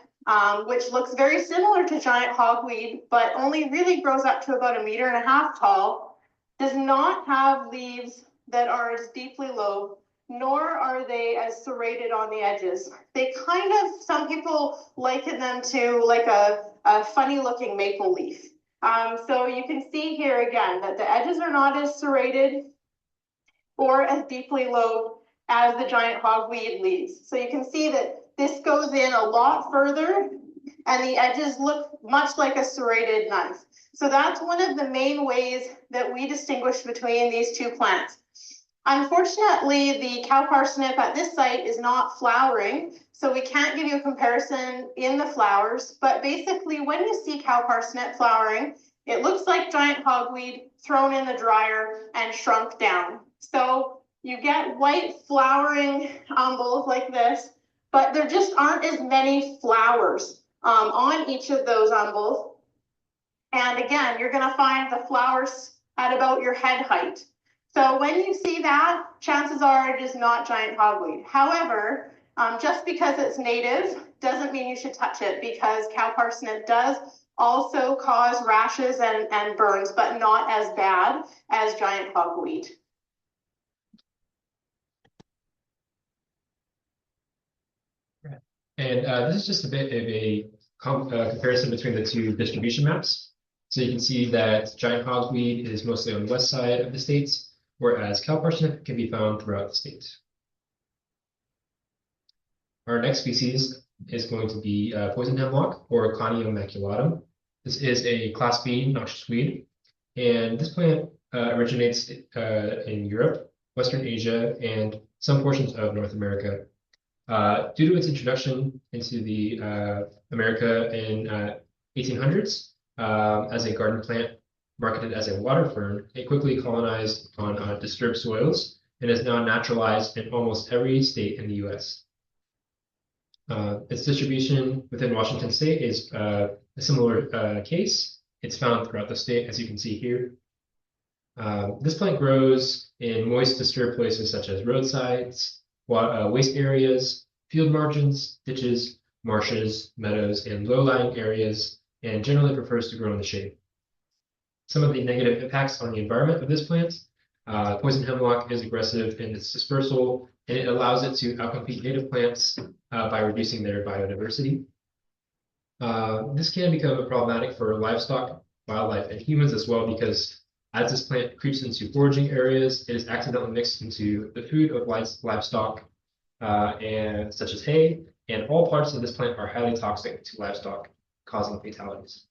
which looks very similar to giant hogweed, but only really grows up to about 1.5 meters tall, does not have leaves that are as deeply lobed, nor are they as serrated on the edges. They kind of, some people liken them to like a funny looking maple leaf. So you can see here again that the edges are not as serrated or as deeply lobed as the giant hogweed leaves. So you can see that this goes in a lot further and the edges look much like a serrated knife. So that's one of the main ways that we distinguish between these two plants. Unfortunately, the cow parsnip at this site is not flowering, so we can't give you a comparison in the flowers, but basically when you see cow parsnip flowering, it looks like giant hogweed thrown in the dryer and shrunk down. So you get white flowering umbels like this, but there just aren't as many flowers on each of those umbels. And again, you're going to find the flowers at about your head height. So when you see that, chances are it is not giant hogweed. However, just because it's native doesn't mean you should touch it, because cow parsnip does also cause rashes and burns, but not as bad as giant hogweed. And this is just a bit of a comparison between the two distribution maps. So you can see that giant hogweed is mostly on the west side of the states, whereas cow parsnip can be found throughout the state. Our next species is going to be poison hemlock, or Conium maculatum. This is a class B noxious weed, and this plant originates in Europe, Western Asia, and some portions of North America. Due to its introduction into the America in 1800s as a garden plant marketed as a water fern, it quickly colonized on disturbed soils and is now naturalized in almost every state in the U.S. Its distribution within Washington state is a similar case. It's found throughout the state, as you can see here. This plant grows in moist, disturbed places such as roadsides, waste areas, field margins, ditches, marshes, meadows, and low-lying areas, and generally prefers to grow in the shade. Some of the negative impacts on the environment of this plant: poison hemlock is aggressive in its dispersal, and it allows it to outcompete native plants by reducing their biodiversity. This can become problematic for livestock, wildlife, and humans as well, because as this plant creeps into foraging areas, it is accidentally mixed into the food of livestock, and such as hay, and all parts of this plant are highly toxic to livestock, causing fatalities.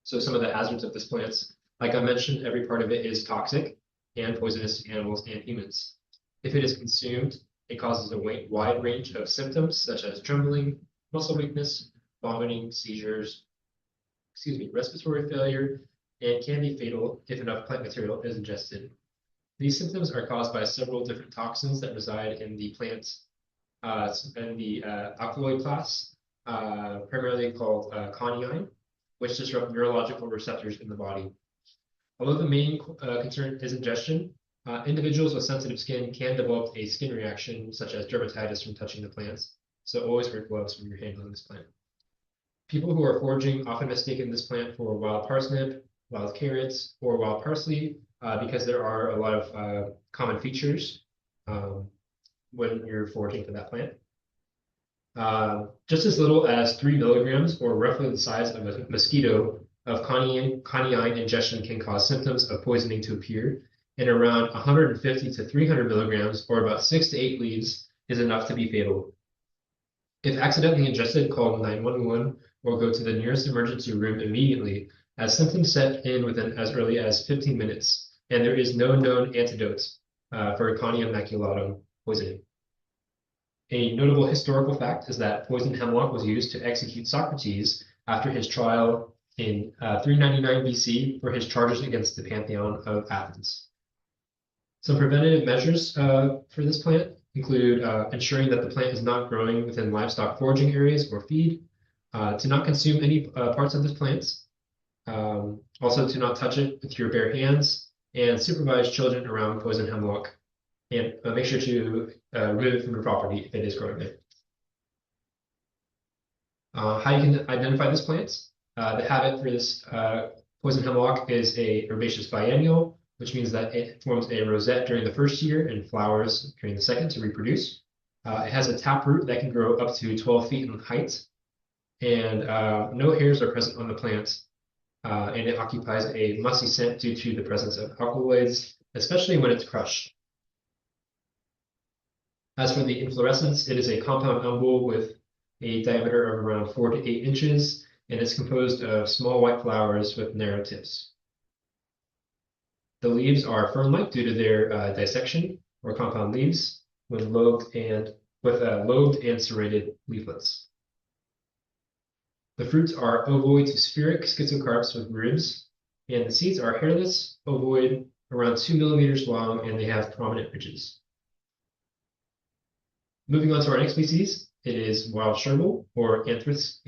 So some of the hazards of this plant, like I mentioned, every part of it is toxic and poisonous to animals and humans. If it is consumed, it causes a wide range of symptoms such as trembling, muscle weakness, vomiting, seizures, respiratory failure, and can be fatal if enough plant material is ingested. These symptoms are caused by several different toxins that reside in the plant It's in the alkaloid class, primarily called coniine, which disrupt neurological receptors in the body. Although the main concern is ingestion, individuals with sensitive skin can develop a skin reaction, such as dermatitis from touching the plants. So always wear gloves when you're handling this plant. People who are foraging often mistaken this plant for wild parsnip, wild carrots, or wild parsley because there are a lot of common features um, when you're foraging for that plant. Just as little as 3 milligrams, or roughly the size of a mosquito, of coniine ingestion can cause symptoms of poisoning to appear, and around 150 to 300 milligrams, or about 6 to 8 leaves, is enough to be fatal. If accidentally ingested, call 911 or go to the nearest emergency room immediately, as symptoms set in within as early as 15 minutes, and there is no known antidote for Conium maculatum poisoning. A notable historical fact is that poisoned hemlock was used to execute Socrates after his trial in 399 BC for his charges against the Pantheon of Athens. Some preventative measures for this plant include ensuring that the plant is not growing within livestock foraging areas or feed, to not consume any parts of this plant, also to not touch it with your bare hands, and supervise children around poison hemlock, and make sure to remove it from your property if it is growing there. How you can identify this plant? The habit for this poison hemlock is a herbaceous biennial, which means that it forms a rosette during the first year and flowers during the second to reproduce. It has a taproot that can grow up to 12 feet in height, and no hairs are present on the plant, and it occupies a musky scent due to the presence of alkaloids, especially when it's crushed. As for the inflorescence, it is a compound umbel with a diameter of around 4 to 8 inches, and it's composed of small white flowers with narrow tips. The leaves are fern-like due to their dissection, or compound leaves, with lobed and serrated leaflets. The fruits are ovoid to spheric schizocarps with ribs, and the seeds are hairless, ovoid, around 2 millimeters long, and they have prominent ridges. Moving on to our next species, it is wild chervil, or Anthruscus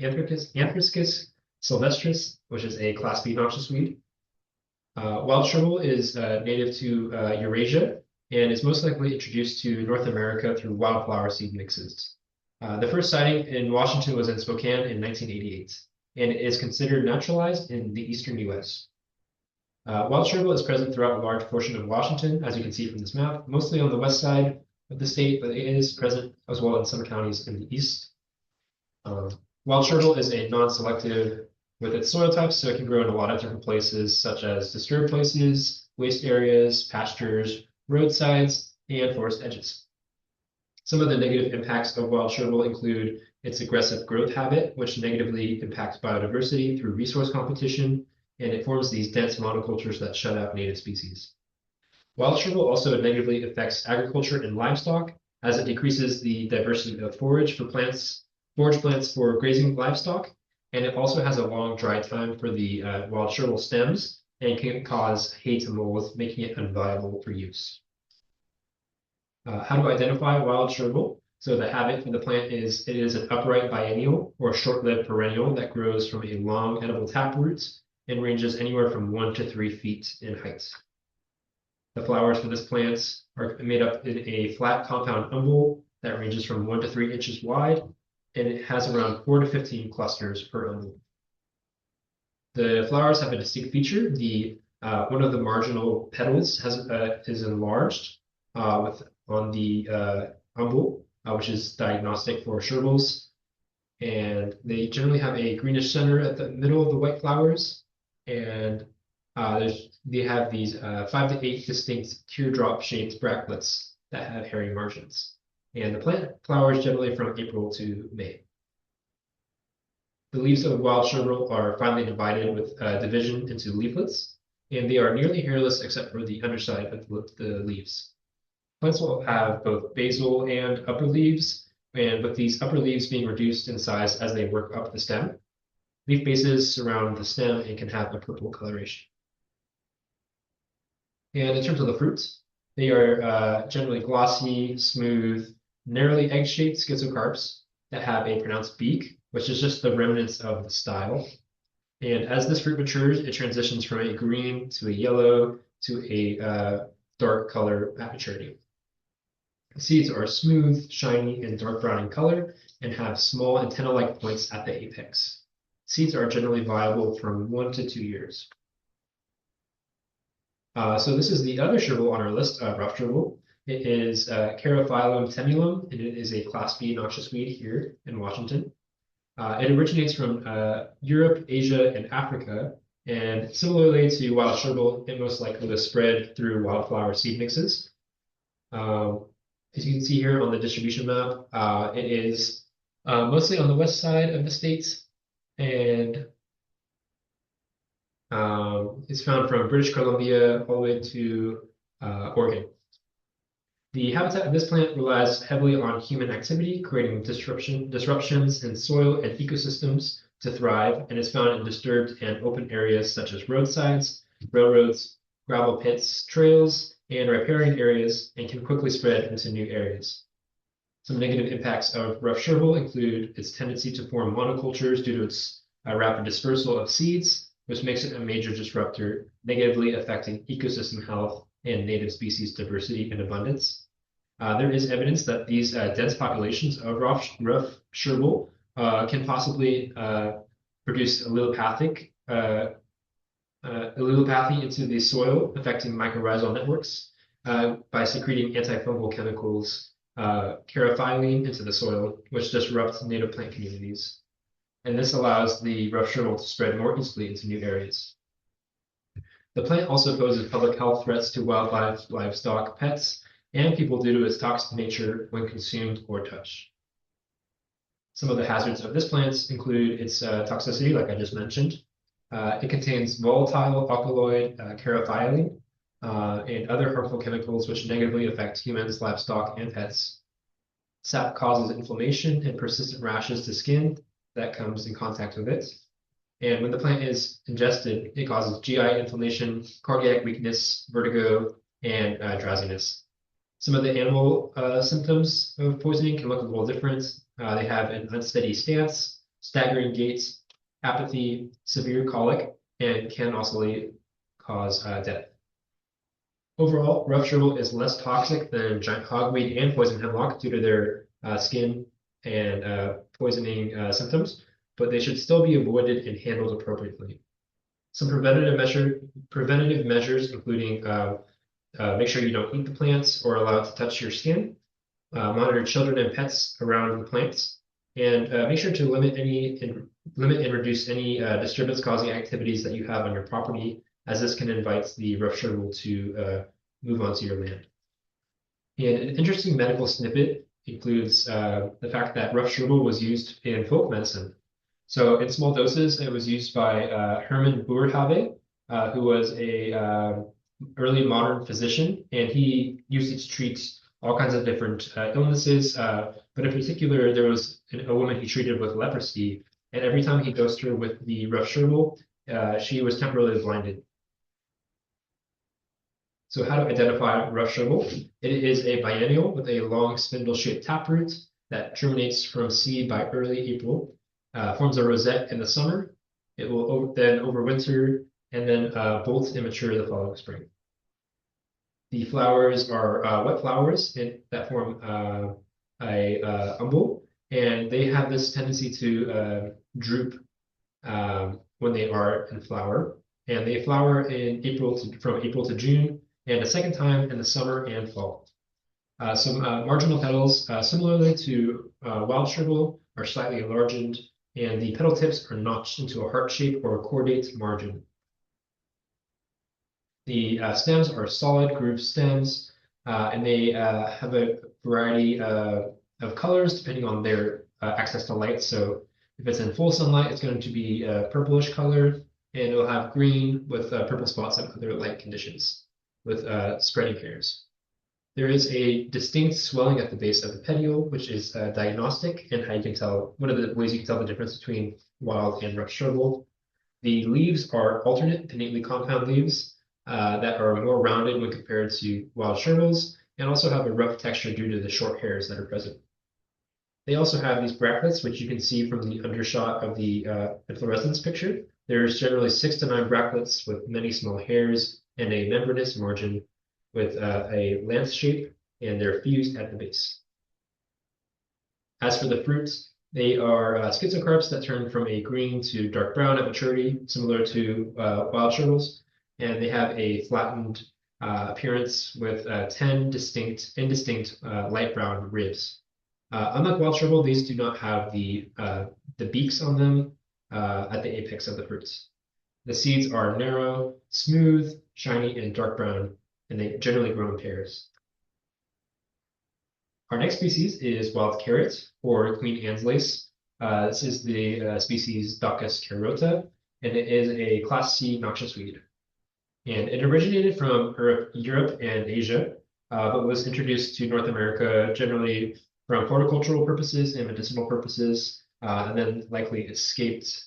sylvestris, which is a Class B noxious weed. Wild chervil is native to Eurasia and is most likely introduced to North America through wildflower seed mixes. The first sighting in Washington was in Spokane in 1988, and it is considered naturalized in the eastern U.S. Wild chervil is present throughout a large portion of Washington, as you can see from this map, mostly on the west side of the state, but it is present as well in some counties in the east. Wild chervil is a non-selective with its soil types, so it can grow in a lot of different places, such as disturbed places, waste areas, pastures, roadsides, and forest edges. Some of the negative impacts of wild chervil include its aggressive growth habit, which negatively impacts biodiversity through resource competition, and it forms these dense monocultures that shut out native species. Wild chervil also negatively affects agriculture and livestock, as it decreases the diversity of forage plants for grazing livestock, and it also has a long dry time for the wild chervil stems and can cause hay to mold, making it unviable for use. How to identify wild chervil? So the habit for the plant is it is an upright biennial or short-lived perennial that grows from a long edible taproot and ranges anywhere from 1 to 3 feet in height. The flowers for this plant are made up in a flat compound umbel that ranges from 1 to 3 inches wide, and it has around 4 to 15 clusters per umbel. The flowers have a distinct feature. One of the marginal petals is enlarged on the umbel, which is diagnostic for chervils, and they generally have a greenish center at the middle of the white flowers, and they have these 5 to 8 distinct teardrop-shaped bractlets that have hairy margins. And the plant flowers generally from April to May. The leaves of wild chervil are finely divided with division into leaflets, and they are nearly hairless except for the underside of the leaves. Plants will have both basal and upper leaves, and with these upper leaves being reduced in size as they work up the stem. Leaf bases surround the stem and can have a purple coloration. And in terms of the fruits, they are generally glossy, smooth, narrowly egg-shaped schizocarps that have a pronounced beak, which is just the remnants of the style. And as this fruit matures, it transitions from a green to a yellow to a dark color at maturity. The seeds are smooth, shiny, and dark brown in color and have small antenna-like points at the apex. Seeds are generally viable from 1 to 2 years. So this is the other shrubel on our list, rough shrubel. It is Carophyllum temulum, and it is a Class B noxious weed here in Washington. It originates from Europe, Asia, and Africa, and similarly to wild shrubel, it most likely was spread through wildflower seed mixes. As you can see here on the distribution map, it is mostly on the west side of the state, and it's found from British Columbia all the way to Oregon. The habitat of this plant relies heavily on human activity, creating disruptions in soil and ecosystems to thrive, and is found in disturbed and open areas such as roadsides, railroads, gravel pits, trails, and riparian areas, and can quickly spread into new areas. Some negative impacts of rough shrubel include its tendency to form monocultures due to its rapid dispersal of seeds, which makes it a major disruptor, negatively affecting ecosystem health and native species diversity and abundance. There is evidence that these dense populations of rough shrubel can possibly produce allelopathy into the soil, affecting mycorrhizal networks by secreting antifungal chemicals, carophyllene into the soil, which disrupts native plant communities. And this allows the rough shrubel to spread more easily into new areas. The plant also poses public health threats to wildlife, livestock, pets, and people due to its toxic nature when consumed or touched. Some of the hazards of this plant include its toxicity, like I just mentioned. It contains volatile alkaloid carophyllene and other harmful chemicals which negatively affect humans, livestock, and pets. Sap causes inflammation and persistent rashes to skin that comes in contact with it. And when the plant is ingested, it causes GI inflammation, cardiac weakness, vertigo, and drowsiness. Some of the animal symptoms of poisoning can look a little different. They have an unsteady stance, staggering gait, apathy, severe colic, and can also cause death. Overall, rough shrubel is less toxic than giant hogweed and poison hemlock due to their skin and poisoning symptoms, but they should still be avoided and handled appropriately. Some preventative measures, including make sure you don't eat the plants or allow it to touch your skin, monitor children and pets around the plants, and make sure to limit and reduce any disturbance-causing activities that you have on your property, as this can invite the rough shrubel to move onto your land. And an interesting medical snippet includes the fact that rough shrubel was used in folk medicine. So in small doses, it was used by Herman Boerhaave, who was a early modern physician, and he used it to treat all kinds of different illnesses. But in particular, there was a woman he treated with leprosy, and every time he dosed her with the rough shrubel, she was temporarily blinded. So how to identify rough shrubel? It is a biennial with a long spindle-shaped taproot that germinates from seed by early April, forms a rosette in the summer. It will then overwinter and then bolt and mature the following spring. The flowers are wet flowers that form a umbel, and they have this tendency to droop when they are in flower. And they flower in from April to June, and a second time in the summer and fall. Some marginal petals, similarly to wild shrubel, are slightly enlarged, and the petal tips are notched into a heart shape or a cordate margin. The stems are solid grooved stems, and they have a variety of colors depending on their access to light. So if it's in full sunlight, it's going to be a purplish color, and it'll have green with purple spots at other light conditions with spreading hairs. There is a distinct swelling at the base of the petiole, which is diagnostic, and how you can tell, one of the ways you can tell the difference between wild and rough shrubel. The leaves are alternate, pinnately compound leaves that are more rounded when compared to wild shrubels, and also have a rough texture due to the short hairs that are present. They also have these bractlets, which you can see from the undershot of the inflorescence picture. There's generally 6 to 9 bractlets with many small hairs and a membranous margin with a lance shape, and they're fused at the base. As for the fruits, they are schizocarps that turn from a green to dark brown at maturity, similar to wild chervils, and they have a flattened appearance with 10 indistinct light brown ribs. Unlike wild chervil, these do not have the beaks on them at the apex of the fruits. The seeds are narrow, smooth, shiny, and dark brown, and they generally grow in pairs. Our next species is wild carrot, or Queen Anne's lace. This is the species Daucus carota, and it is a Class C noxious weed. And it originated from Europe and Asia, but was introduced to North America generally from horticultural purposes and medicinal purposes, and then likely escaped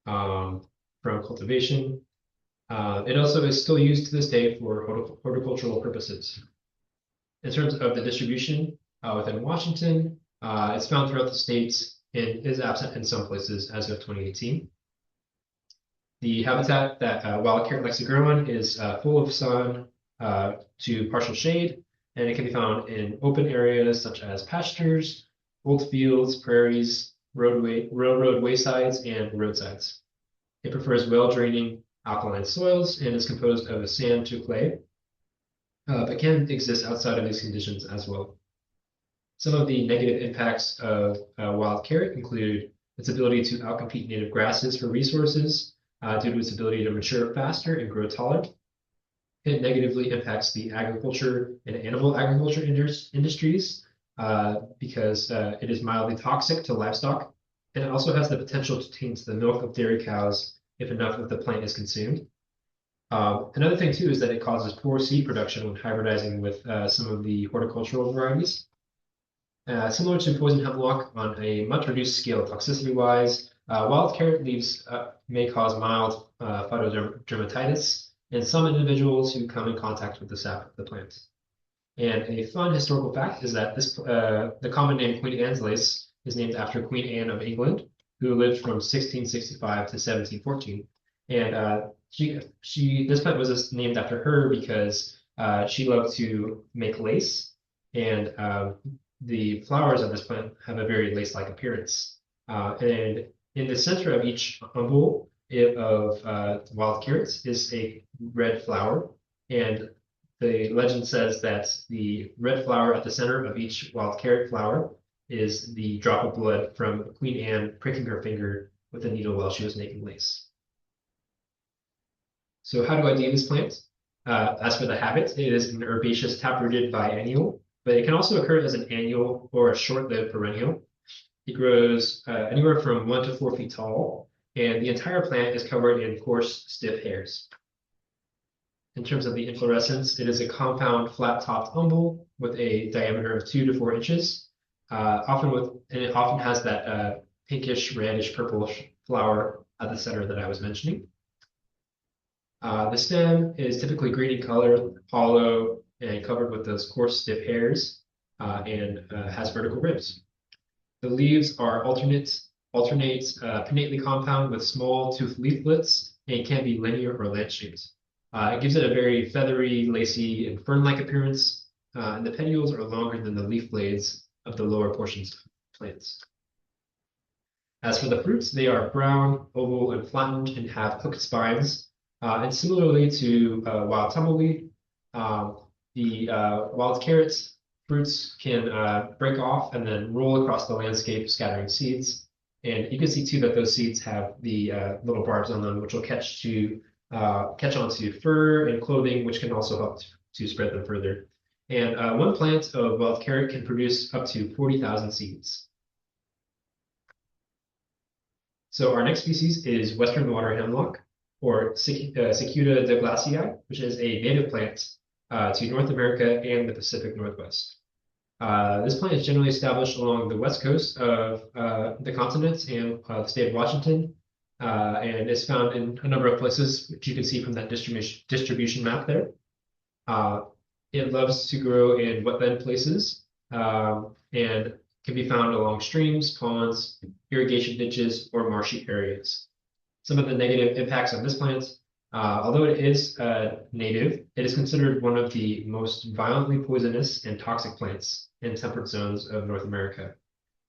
from cultivation. It also is still used to this day for horticultural purposes. In terms of the distribution within Washington, it's found throughout the states and is absent in some places as of 2018. The habitat that wild carrot likes to grow in is full of sun to partial shade, and it can be found in open areas such as pastures, old fields, prairies, railroad waysides, and roadsides. It prefers well-draining alkaline soils and is composed of a sand to clay, but can exist outside of these conditions as well. Some of the negative impacts of wild carrot include its ability to outcompete native grasses for resources due to its ability to mature faster and grow taller. It negatively impacts the agriculture and animal agriculture industries because it is mildly toxic to livestock, and it also has the potential to taint the milk of dairy cows if enough of the plant is consumed. Another thing too is that it causes poor seed production when hybridizing with some of the horticultural varieties. Similar to poison hemlock on a much reduced scale toxicity-wise, wild carrot leaves may cause mild phytodermatitis in some individuals who come in contact with the sap of the plant. And a fun historical fact is that the common name Queen Anne's lace is named after Queen Anne of England, who lived from 1665 to 1714. And this plant was named after her because she loved to make lace, and the flowers of this plant have a very lace-like appearance. And in the center of each umbel of wild carrots is a red flower, and the legend says that the red flower at the center of each wild carrot flower is the drop of blood from Queen Anne pricking her finger with a needle while she was making lace. So how do I name this plant? As for the habit, it is an herbaceous taprooted biennial, but it can also occur as an annual or a short-lived perennial. It grows anywhere from 1 to 4 feet tall, and the entire plant is covered in coarse, stiff hairs. In terms of the inflorescence, it is a compound, flat-topped umbel with a diameter of 2 to 4 inches. And it often has that pinkish, reddish, purplish flower at the center that I was mentioning. The stem is typically green in color, hollow, and covered with those coarse, stiff hairs, and has vertical ribs. The leaves are alternate, pinnately compound with small toothed leaflets, and can be linear or lance-shaped. It gives it a very feathery, lacy, and fern-like appearance, and the petioles are longer than the leaf blades of the lower portions of plants. As for the fruits, they are brown, oval, and flattened, and have hooked spines. And similarly to wild tumbleweed, the wild carrots fruits can break off and then roll across the landscape, scattering seeds. And you can see too that those seeds have the little barbs on them, which will catch onto fur and clothing, which can also help to spread them further. And one plant of wild carrot can produce up to 40,000 seeds. So our next species is western water hemlock, or Cicuta douglasii, which is a native plant to North America and the Pacific Northwest. This plant is generally established along the west coast of the continent and the state of Washington, and is found in a number of places, which you can see from that distribution map there. It loves to grow in wetland places and can be found along streams, ponds, irrigation ditches, or marshy areas. Some of the negative impacts on this plant, although it is native, it is considered one of the most violently poisonous and toxic plants in temperate zones of North America.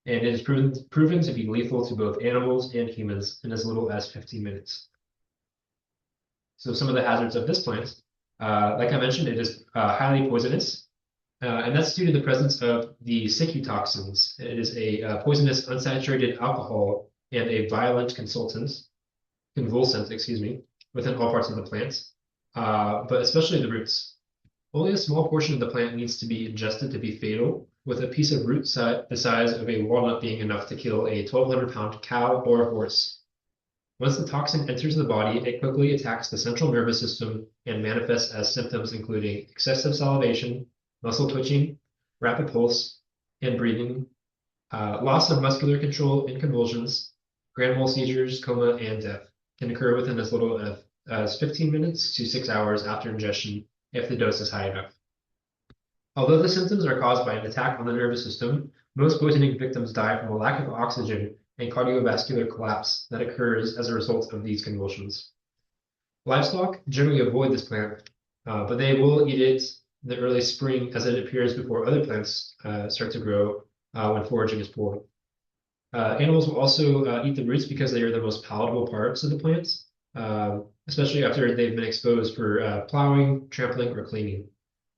And it is proven to be lethal to both animals and humans in as little as 15 minutes. So some of the hazards of this plant, like I mentioned, it is highly poisonous, and that's due to the presence of the toxins. It is a poisonous unsaturated alcohol and a violent convulsant, excuse me, within all parts of the plant, but especially the roots. Only a small portion of the plant needs to be ingested to be fatal, with a piece of root the size of a walnut being enough to kill a 1,200-pound cow or horse. Once the toxin enters the body, it quickly attacks the central nervous system and manifests as symptoms including excessive salivation, muscle twitching, rapid pulse, and breathing, loss of muscular control and convulsions, grand mal seizures, coma, and death can occur within as little as 15 minutes to 6 hours after ingestion if the dose is high enough. Although the symptoms are caused by an attack on the nervous system, most poisoning victims die from a lack of oxygen and cardiovascular collapse that occurs as a result of these convulsions. Livestock generally avoid this plant, but they will eat it in the early spring as it appears before other plants start to grow when foraging is poor. Animals will also eat the roots because they are the most palatable parts of the plants, especially after they've been exposed for plowing, trampling, or cleaning.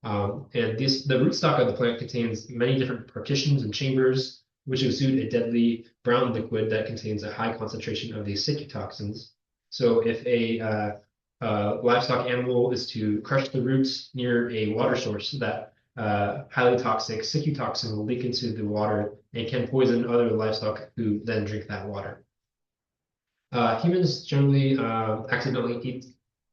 And the rootstock of the plant contains many different partitions and chambers, which exude a deadly brown liquid that contains a high concentration of these toxins. So if a livestock animal is to crush the roots near a water source, that highly toxic toxin will leak into the water and can poison other livestock who then drink that water. Humans generally accidentally eat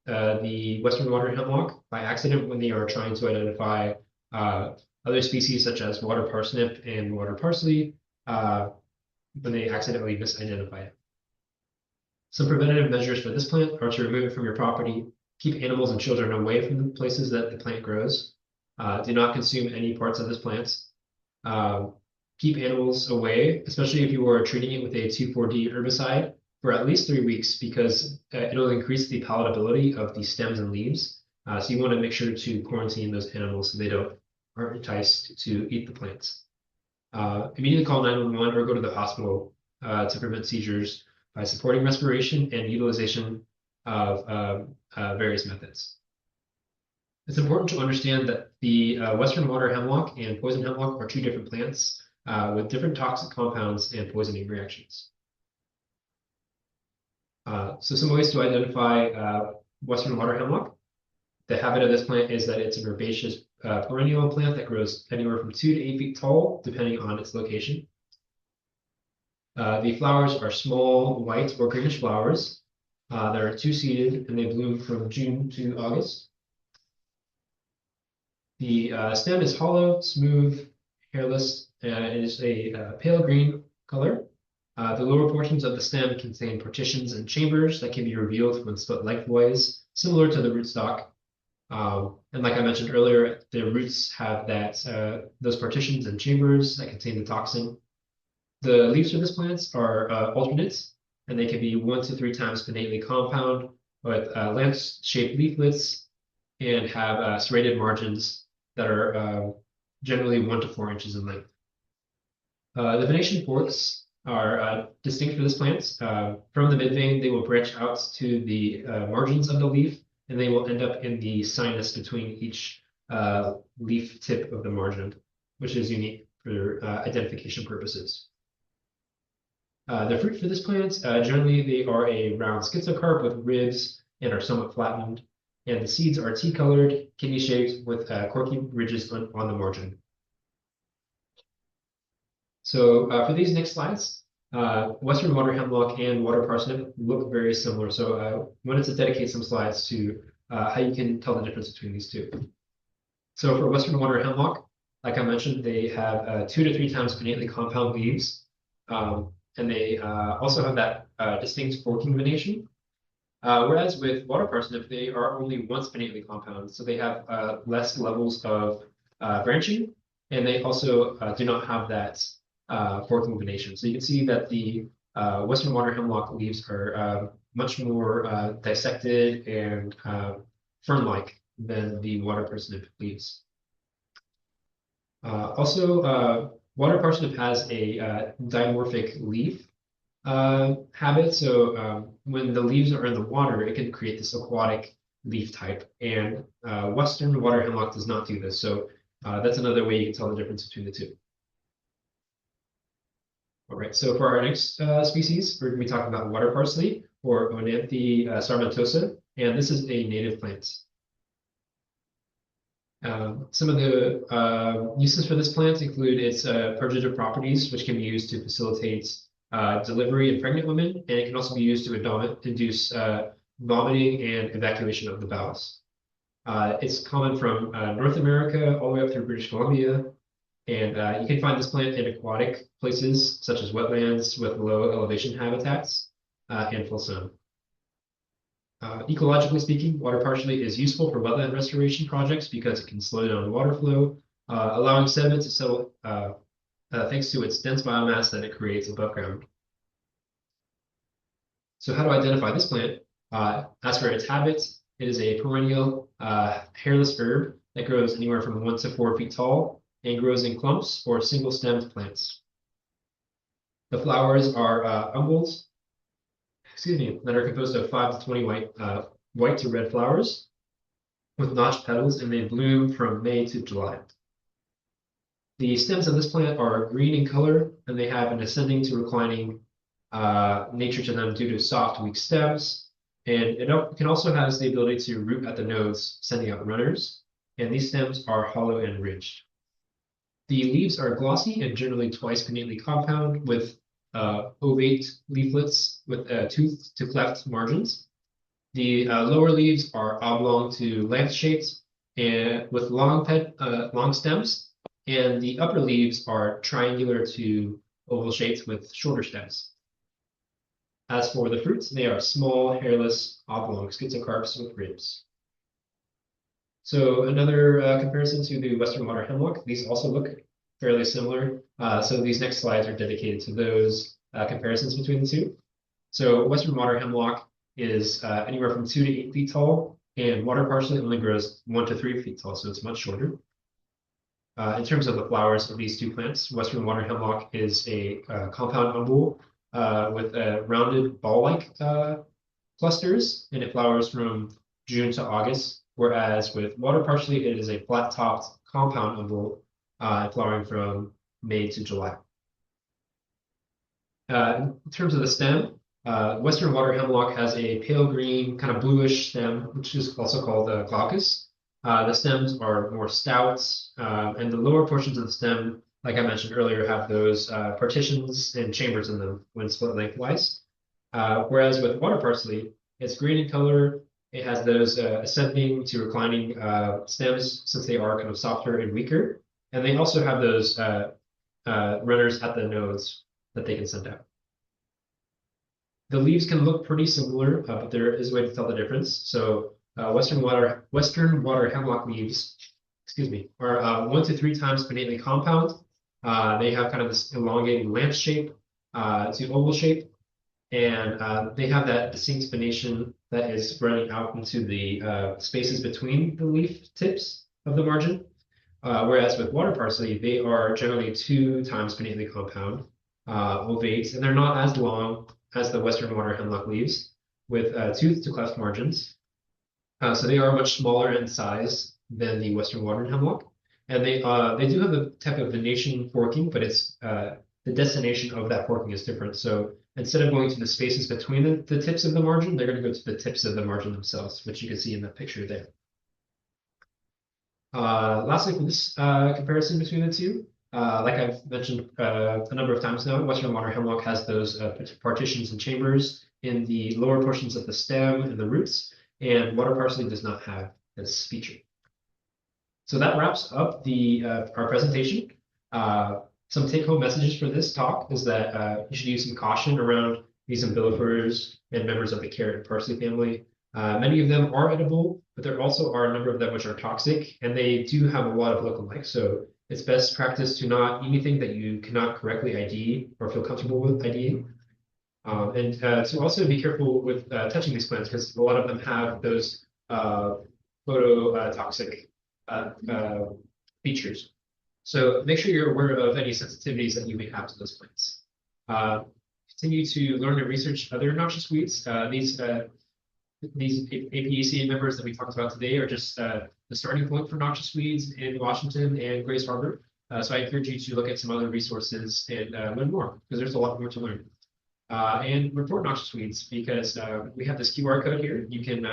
the western water hemlock by accident when they are trying to identify other species such as water parsnip and water parsley when they accidentally misidentify it. Some preventative measures for this plant are to remove it from your property, keep animals and children away from the places that the plant grows, do not consume any parts of this plant, keep animals away, especially if you are treating it with a 2,4-D herbicide for at least 3 weeks because it'll increase the palatability of the stems and leaves. So you want to make sure to quarantine those animals so they aren't enticed to eat the plants. Immediately call 911 or go to the hospital to prevent seizures by supporting respiration and utilization of various methods. It's important to understand that the western water hemlock and poison hemlock are 2 different plants with different toxic compounds and poisoning reactions. So some ways to identify western water hemlock. The habit of this plant is that it's an herbaceous perennial plant that grows anywhere from 2 to 8 feet tall, depending on its location. The flowers are small, white or greenish flowers that are 2-seeded, and they bloom from June to August. The stem is hollow, smooth, hairless, and it is a pale green color. The lower portions of the stem contain partitions and chambers that can be revealed when split lengthwise, similar to the rootstock. And like I mentioned earlier, the roots have those partitions and chambers that contain the toxin. The leaves for this plant are alternates, and they can be 1 to 3 times pinnately compound with lance-shaped leaflets and have serrated margins that are generally 1 to 4 inches in length. The venation forks are distinct for this plant. From the midvein, they will branch out to the margins of the leaf, and they will end up in the sinus between each leaf tip of the margin, which is unique for identification purposes. The fruit for this plant, generally they are a round schizocarp with ribs and are somewhat flattened, and the seeds are tea-colored, kidney-shaped with corky ridges on the margin. So for these next slides, western water hemlock and water parsnip look very similar. So I wanted to dedicate some slides to how you can tell the difference between these 2. So for western water hemlock, like I mentioned, they have 2 to 3 times pinnately compound leaves, and they also have that distinct forking venation. Whereas with water parsnip, they are only one spinately compound, so they have less levels of branching, and they also do not have that forking venation. So you can see that the Western water hemlock leaves are much more dissected and fern-like than the water parsnip leaves. Water parsnip has a dimorphic leaf habit. So when the leaves are in the water, it can create this aquatic leaf type. And Western water hemlock does not do this. So that's another way you can tell the difference between the two. All right, so for our next species, we're going to be talking about water parsley, or Oenanthe sarmentosa, and this is a native plant. Some of the uses for this plant include its purgative properties, which can be used to facilitate delivery in pregnant women, and it can also be used to induce vomiting and evacuation of the bowels. It's common from North America all the way up through British Columbia, and you can find this plant in aquatic places such as wetlands with low elevation habitats and full sun. Ecologically speaking, water parsley is useful for wetland restoration projects because it can slow down water flow, allowing sediment to settle thanks to its dense biomass that it creates above ground. So how to identify this plant? As for its habits, it is a perennial hairless herb that grows anywhere from 1 to 4 feet tall and grows in clumps or single-stemmed plants. The flowers are umbels, that are composed of 5 to 20 white to red flowers with notched petals, and they bloom from May to July. The stems of this plant are green in color, and they have an ascending to reclining nature to them due to soft, weak stems. And it can also have the ability to root at the nodes, sending out runners. And these stems are hollow and ridged. The leaves are glossy and generally twice pinnately compound with ovate leaflets with toothed to cleft margins. The lower leaves are oblong to lance-shaped and with long stems, and the upper leaves are triangular to oval-shaped with shorter stems. As for the fruits, they are small, hairless, oblong schizocarps with ribs. So another comparison to the Western water hemlock, these also look fairly similar. So these next slides are dedicated to those comparisons between the two. So Western water hemlock is anywhere from 2 to 8 feet tall, and water parsley only grows 1 to 3 feet tall, so it's much shorter. In terms of the flowers of these two plants, Western water hemlock is a compound umbel with rounded ball-like clusters, and it flowers from June to August, whereas with water parsley, it is a flat-topped compound umbel flowering from May to July. In terms of the stem, Western water hemlock has a pale green, kind of bluish stem, which is also called glaucus. The stems are more stout, and the lower portions of the stem, like I mentioned earlier, have those partitions and chambers in them when split lengthwise. Whereas with water parsley, it's green in color. It has those ascending to reclining stems, since they are kind of softer and weaker. And they also have those runners at the nodes that they can send out. The leaves can look pretty similar, but there is a way to tell the difference. So Western water hemlock leaves, are 1 to 3 times pinnately compound. They have kind of this elongated lance shape to oval shape, and they have that distinct spination that is running out into the spaces between the leaf tips of the margin. Whereas with water parsley, they are generally 2 times pinnately compound, ovate, and they're not as long as the Western water hemlock leaves, with toothed to cleft margins. So they are much smaller in size than the Western water hemlock, and they do have a type of venation forking, but it's the destination of that forking is different. So instead of going to the spaces between the tips of the margin, they're going to go to the tips of the margin themselves, which you can see in that picture there. Lastly, for this comparison between the two, like I've mentioned a number of times now, Western water hemlock has those partitions and chambers in the lower portions of the stem and the roots, and water parsley does not have this feature. So that wraps up our presentation. Some take-home messages for this talk is that you should use some caution around these Umbellifers, and members of the carrot and parsley family. Many of them are edible, but there also are a number of them which are toxic, and they do have a lot of lookalikes. So it's best practice to not eat anything that you cannot correctly ID or feel comfortable with IDing. And to also be careful with touching these plants because a lot of them have those phototoxic features. So make sure you're aware of any sensitivities that you may have to those plants. Continue to learn and research other noxious weeds. These APACA members that we talked about today are just the starting point for noxious weeds in Washington and Grays Harbor. So I encourage you to look at some other resources and learn more because there's a lot more to learn. And report noxious weeds because we have this QR code here. You can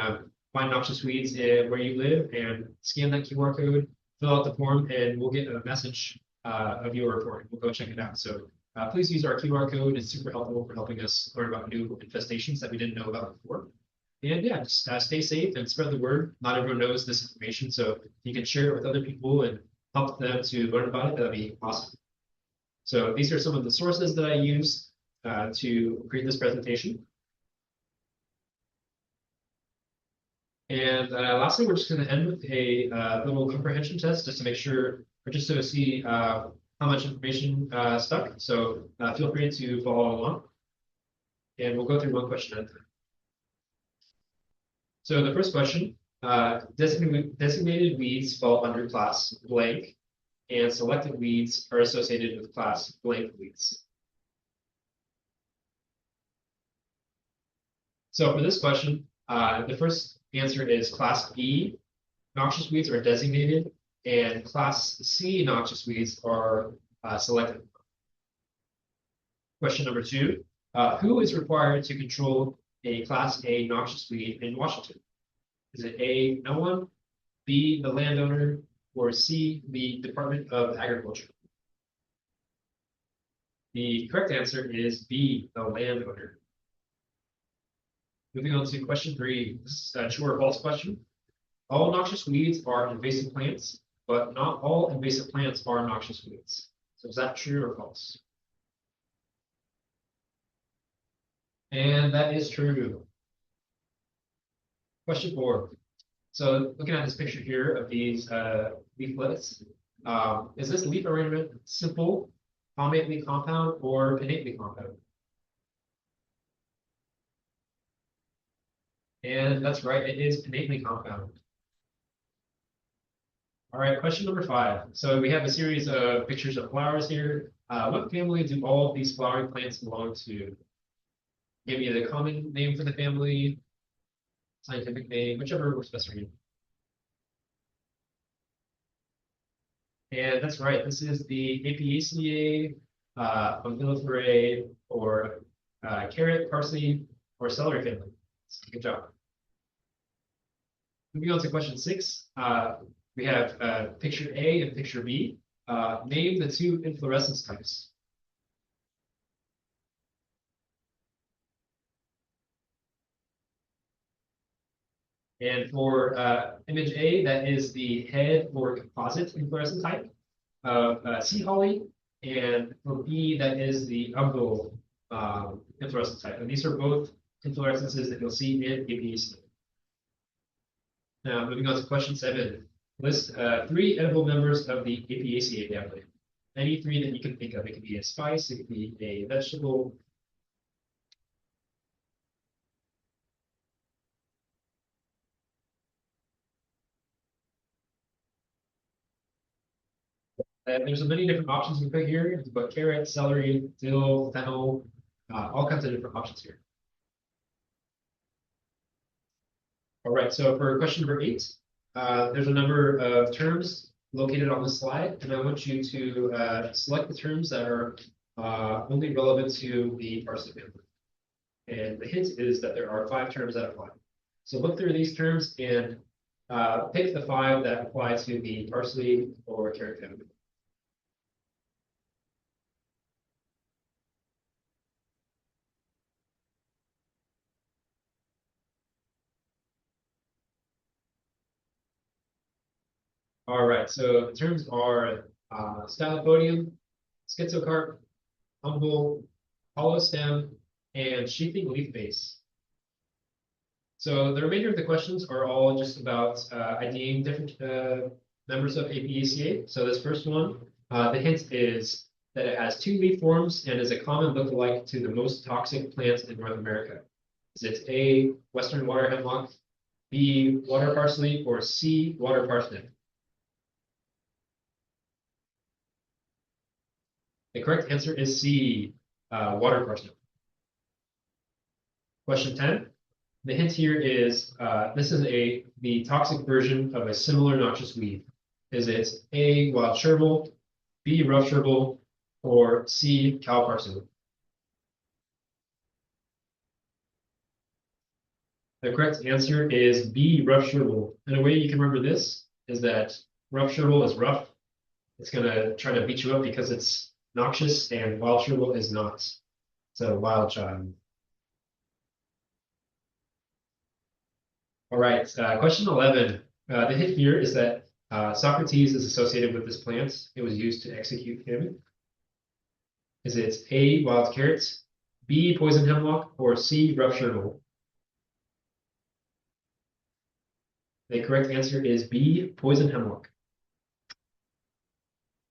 find noxious weeds where you live and scan that QR code, fill out the form, and we'll get a message of your report. We'll go check it out. So please use our QR code. It's super helpful for helping us learn about new infestations that we didn't know about before. And yeah, just stay safe and spread the word. Not everyone knows this information, so if you can share it with other people and help them to learn about it, that'd be awesome. So these are some of the sources that I use to create this presentation. And lastly, we're just going to end with a little comprehension test just to make sure, or just to see how much information stuck. So feel free to follow along. And we'll go through one question at a time. So the first question, designated weeds fall under class blank, and selected weeds are associated with class blank weeds. So for this question, the first answer is class B, noxious weeds are designated, and class C noxious weeds are selected. Question number 2, who is required to control a class A noxious weed in Washington? Is it A, no one, B, the landowner, or C, the Department of Agriculture? The correct answer is B, the landowner. Moving on to question 3, this is a true or false question. All noxious weeds are invasive plants, but not all invasive plants are noxious weeds. So is that true or false? And that is true. Question 4. So looking at this picture here of these leaf lettuce, is this leaf arrangement simple, palmately compound, or pinnately compound? And that's right, it is pinnately compound. All right, question number 5. So we have a series of pictures of flowers here. What family do all of these flowering plants belong to? Give me the common name for the family, scientific name, whichever works best for you. And that's right, this is the Apiaceae, Umbelliferae, or carrot, parsley, or celery family. Good job. Moving on to question 6, we have picture A and picture B. Name the 2 inflorescence types. And for image A, that is the head or composite inflorescence type of sea holly. And for B, that is the umbel inflorescence type. And these are both inflorescences that you'll see in Apiaceae. Now, moving on to question 7. List 3 edible members of the Apiaceae family. Any 3 that you can think of. It could be a spice, it could be a vegetable. There's many different options we put here. You've got carrot, celery, dill, fennel, all kinds of different options here. All right, so for question number 8, there's a number of terms located on the slide, and I want you to select the terms that are only relevant to the parsley family. And the hint is that there are 5 terms that apply. So look through these terms and pick the 5 that apply to the parsley or carrot family. All right, so the terms are Stylopodium, schizocarp, humble, hollow stem, and sheathing leaf base. So the remainder of the questions are all just about IDing different members of Apiaceae. So this first one, the hint is that it has two leaf forms and is a common lookalike to the most toxic plants in North America. Is it A, Western water hemlock, B, water parsley, or C, water parsnip? The correct answer is C, water parsnip. Question 10. The hint here is this is the toxic version of a similar noxious weed. Is it A, wild chervil, B, rough chervil, or C, cow parsley? The correct answer is B, rough chervil. And a way you can remember this is that rough chervil is rough. It's going to try to beat you up because it's noxious, and wild chervil is not. It's a wild child. All right, question 11. The hint here is that Socrates is associated with this plant. It was used to execute him. Is it A, wild carrots, B, poison hemlock, or C, rough chervil? The correct answer is B, poison hemlock.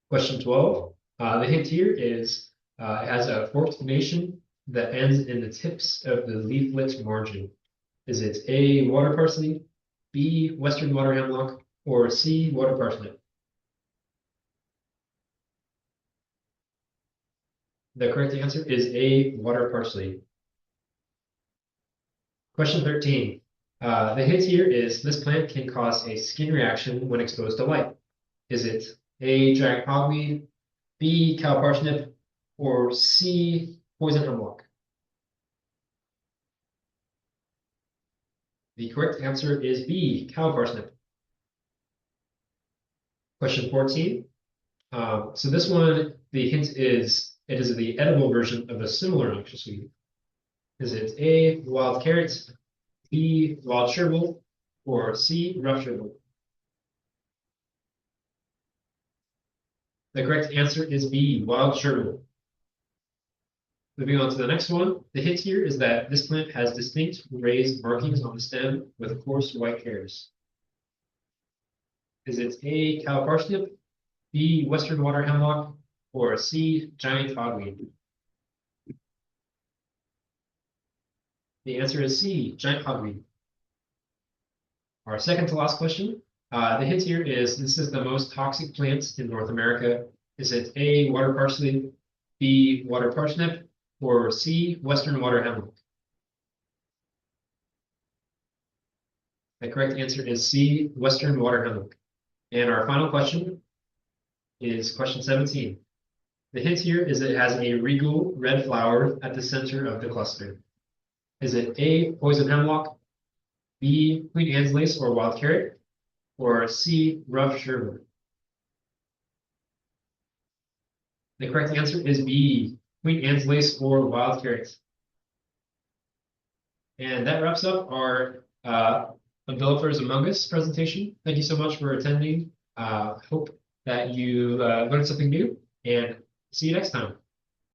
Question 12. The hint here is it has a forked nation that ends in the tips of the leaflet margin. Is it A, water parsley, B, western water hemlock, or C, water parsnip? The correct answer is A, water parsley. Question 13. The hint here is this plant can cause a skin reaction when exposed to light. Is it A, giant hogweed, B, cow parsnip, or C, poison hemlock? The correct answer is B, cow parsnip. Question 14. So this one, the hint is it is the edible version of a similar noxious weed. Is it A, wild carrots, B, wild chervil, or C, rough chervil? The correct answer is B, wild chervil. Moving on to the next one. The hint here is that this plant has distinct raised markings on the stem with coarse white hairs. Is it A, cow parsnip, B, western water hemlock, or C, giant hogweed? The answer is C, giant hogweed. Our second to last question. The hint here is this is the most toxic plant in North America. Is it A, water parsley, B, water parsnip, or C, western water hemlock? The correct answer is C, western water hemlock. And our final question is question 17. The hint here is it has a regal red flower at the center of the cluster. Is it A, poison hemlock, B, Queen Anne's lace or wild carrot, or C, rough chervil? The correct answer is B, Queen Anne's lace or wild carrot. And that wraps up our Umbellifers Among Us presentation. Thank you so much for attending. Hope that you learned something new, and see you next time.